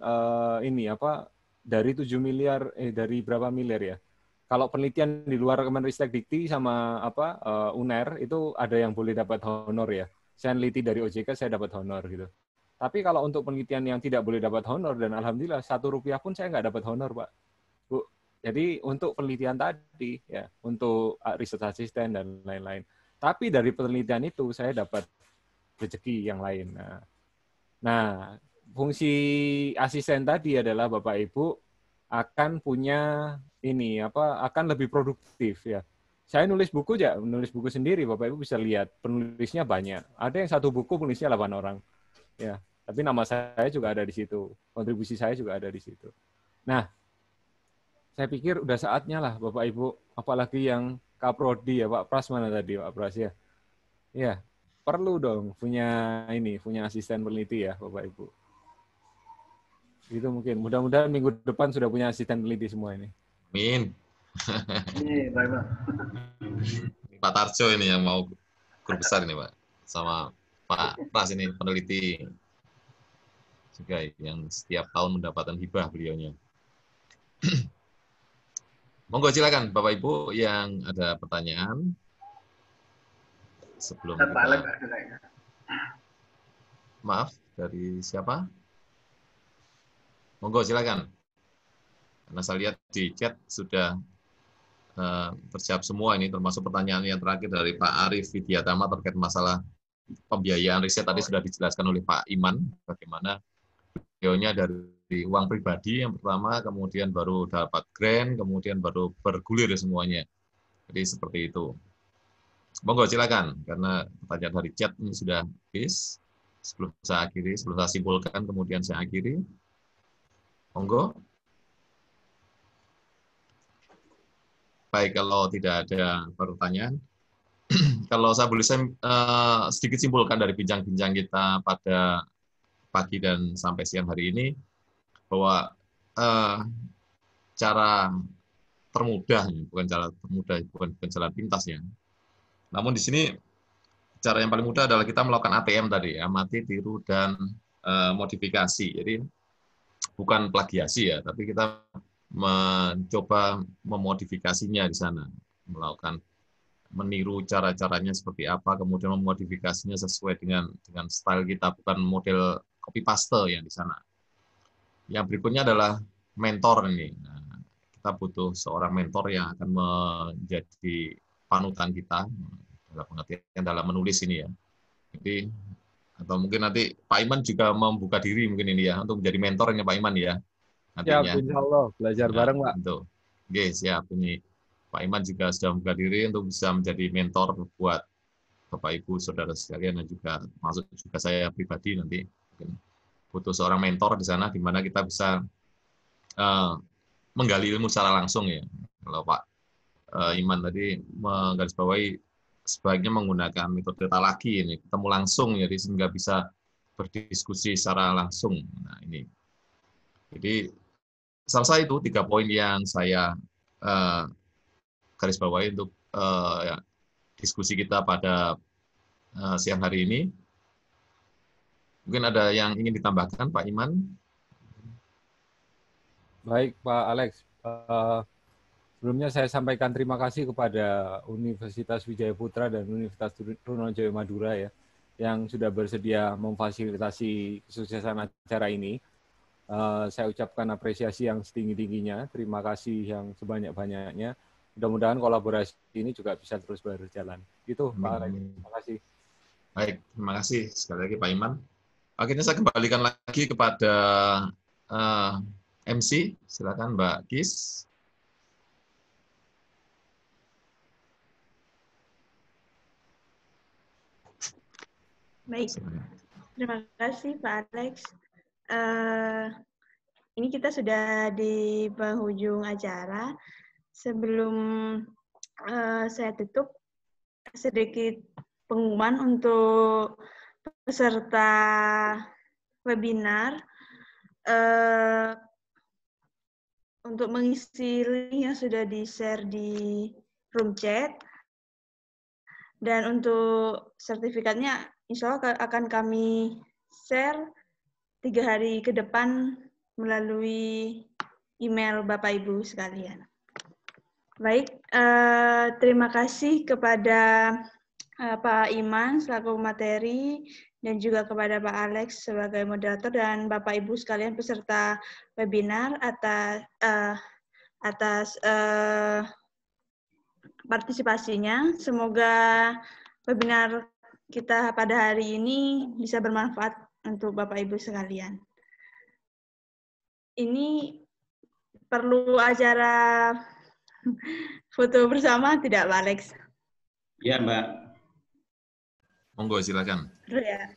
dari 7 miliar dari berapa miliar ya? Kalau penelitian di luar Kemenristek Dikti sama UNER itu ada yang boleh dapat honor ya. Saya neliti dari OJK saya dapat honor gitu. Tapi kalau untuk penelitian yang tidak boleh dapat honor dan alhamdulillah 1 rupiah pun saya nggak dapat honor Pak. Bu, Jadi untuk penelitian tadi, ya, untuk research assistant dan lain-lain. Tapi dari penelitian itu saya dapat rezeki yang lain. Nah, fungsi asisten tadi adalah Bapak Ibu akan punya akan lebih produktif ya. Saya nulis buku sendiri, Bapak Ibu bisa lihat penulisnya banyak. Ada yang satu buku penulisnya 8 orang. Ya, tapi nama saya juga ada di situ. Kontribusi saya juga ada di situ. Nah, saya pikir udah saatnya lah Bapak Ibu, apalagi yang Kaprodi ya, Pak Pras mana tadi, Pak Pras ya. Ya, perlu dong punya asisten peneliti ya, Bapak Ibu. Itu mungkin. Mudah-mudahan minggu depan sudah punya asisten peneliti semua ini. Amin. Ini Pak Iman. Pak Tarjo ini yang mau guru besar ini Pak. Sama Pak Pras ini peneliti juga yang setiap tahun mendapatkan hibah beliaunya. Monggo silakan Bapak Ibu yang ada pertanyaan. Sebelum Pak Alex kita... ada kayaknya. Maaf, dari siapa? Monggo silakan. Karena saya lihat di chat sudah tersiap semua ini, termasuk pertanyaan yang terakhir dari Pak Arif Widyatama terkait masalah pembiayaan riset tadi sudah dijelaskan oleh Pak Iman, bagaimana beliaunya dari uang pribadi yang pertama, kemudian baru dapat grant, kemudian baru bergulir semuanya. Jadi seperti itu. Monggo silakan, karena pertanyaan dari chat ini sudah habis. Sebelum saya simpulkan, kemudian saya akhiri. Monggo. Baik, kalau tidak ada pertanyaan, kalau saya boleh sedikit simpulkan dari bincang-bincang kita pada pagi dan sampai siang hari ini, bahwa cara termudah, bukan jalan pintas ya. Namun di sini cara yang paling mudah adalah kita melakukan ATM tadi, amati, tiru, dan modifikasi. Jadi bukan plagiasi ya, tapi kita mencoba memodifikasinya di sana, meniru cara-caranya seperti apa, kemudian memodifikasinya sesuai dengan style kita, bukan model copy paste yang di sana. Yang berikutnya adalah mentor ini. Nah, kita butuh seorang mentor yang akan menjadi panutan kita dalam pengertian dalam menulis ini ya. Jadi atau mungkin nanti Pak Iman juga membuka diri mungkin ini ya untuk menjadi mentornya Pak Iman ya. Nantinya. Ya, insya Allah belajar bareng Pak. Untuk, oke, siap ini Pak Iman juga sudah membuka diri untuk bisa menjadi mentor buat Bapak Ibu saudara sekalian dan juga masuk juga saya pribadi nanti mungkin butuh seorang mentor di sana di mana kita bisa menggali ilmu secara langsung ya. Kalau Pak Iman tadi menggarisbawahi sebaiknya menggunakan metode talaki ini, ketemu langsung jadi sehingga bisa berdiskusi secara langsung. Nah, ini. Jadi salah satu 3 poin yang saya garisbawahi untuk diskusi kita pada siang hari ini. Mungkin ada yang ingin ditambahkan, Pak Iman? Baik, Pak Alex. Sebelumnya saya sampaikan terima kasih kepada Universitas Wijaya Putra dan Universitas Trunojoyo Madura ya, yang sudah bersedia memfasilitasi kesuksesan acara ini. Saya ucapkan apresiasi yang setinggi-tingginya, terima kasih yang sebanyak-banyaknya. Mudah-mudahan kolaborasi ini juga bisa terus berjalan. Itu Pak Alex, terima kasih. Baik, terima kasih sekali lagi Pak Iman. Akhirnya saya kembalikan lagi kepada MC, silakan Mbak Kis. Baik, terima kasih Pak Alex. Ini kita sudah di penghujung acara. Sebelum saya tutup, sedikit pengumuman untuk peserta webinar. Untuk mengisi link yang sudah di-share di room chat. Dan untuk sertifikatnya, insya Allah akan kami share 3 hari ke depan melalui email Bapak Ibu sekalian. Baik, terima kasih kepada Pak Iman selaku materi dan juga kepada Pak Alex sebagai moderator dan Bapak Ibu sekalian peserta webinar atas partisipasinya. Semoga webinar kita pada hari ini bisa bermanfaat untuk Bapak Ibu sekalian. Ini perlu acara foto bersama tidak, Pak Alex? Iya, Mbak. Monggo, silakan. Perlu ya.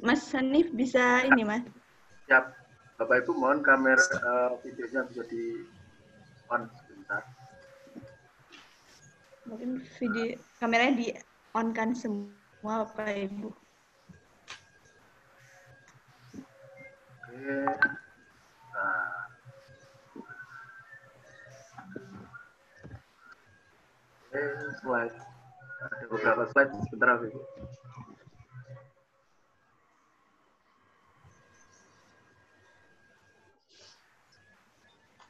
Mas Hanif bisa ini, Mas? Siap. Bapak Ibu mohon kamera videonya bisa di on sebentar. Mungkin video kameranya di on kan semua, Bapak Ibu. Oke. Nah. Slide. Ada beberapa slide sebentar, Bapak Ibu.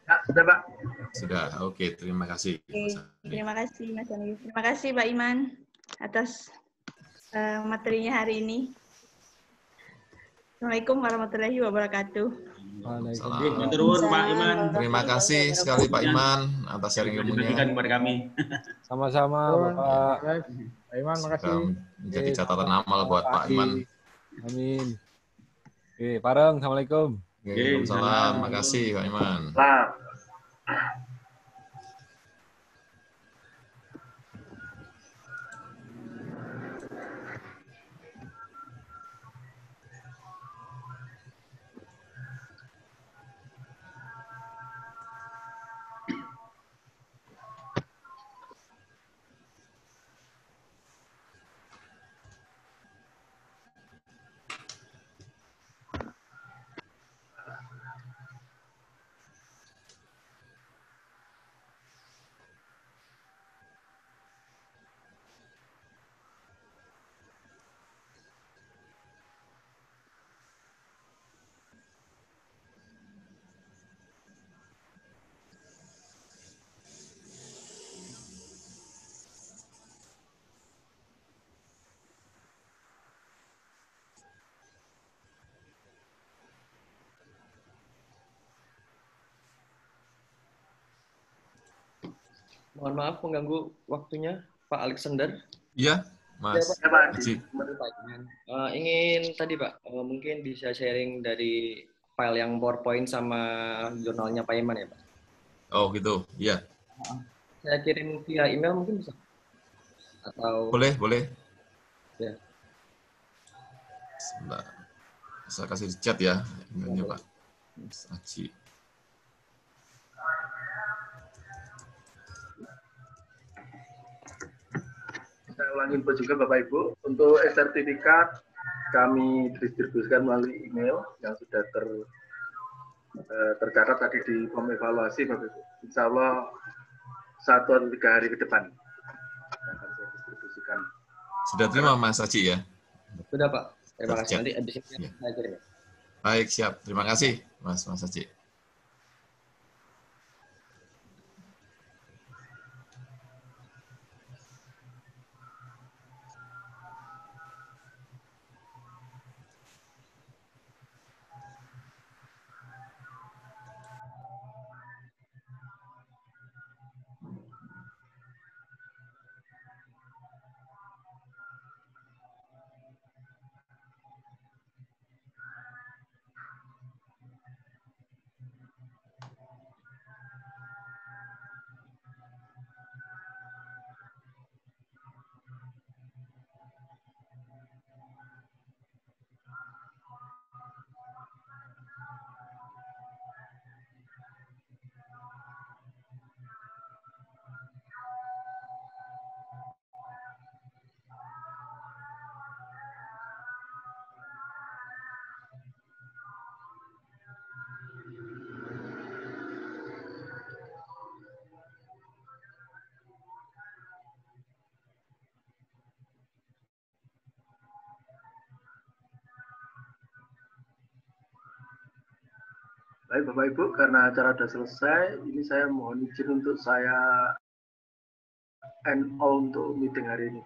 Ya, sudah, Pak. Sudah, oke. Terima kasih. Oke, terima kasih Mas Hanif. Terima kasih Pak Iman atas materinya hari ini. Assalamualaikum warahmatullahi wabarakatuh. Terus Pak Iman. Terima kasih sekali Pak Iman atas sharing ilmunya. Dibagikan kepada kami. Sama-sama Bapak. Pak Iman, makasih. Menjadi catatan amal buat Pak Iman. Amin. Oke, Pareng, Assalamualaikum. Waalaikumsalam. Makasih Pak Iman. Nah, Mohon maaf mengganggu waktunya, Pak Alexander. Iya, Mas ya, Pak. Haji. Ingin tadi Pak, mungkin bisa sharing dari file yang PowerPoint sama jurnalnya Pak Iman ya Pak? Oh gitu, iya. Saya kirim via email mungkin bisa? Atau Boleh. Ya. Sebentar. Saya kasih di chat ya, emailnya Pak Mas Haji. Saya ulangi info juga Bapak Ibu, untuk sertifikat kami distribusikan melalui email yang sudah tercatat tadi di form evaluasi Bapak Ibu. Insya Allah 1 atau 3 hari ke depan akan saya distribusikan. Sudah terima Mas Haji ya? Sudah Pak, terima kasih. Chat. Nanti habis ini Ya. saya kirim. Baik, siap. Terima kasih Mas Haji. Baik Bapak Ibu, karena acara sudah selesai, ini saya mohon izin untuk saya end all untuk meeting hari ini.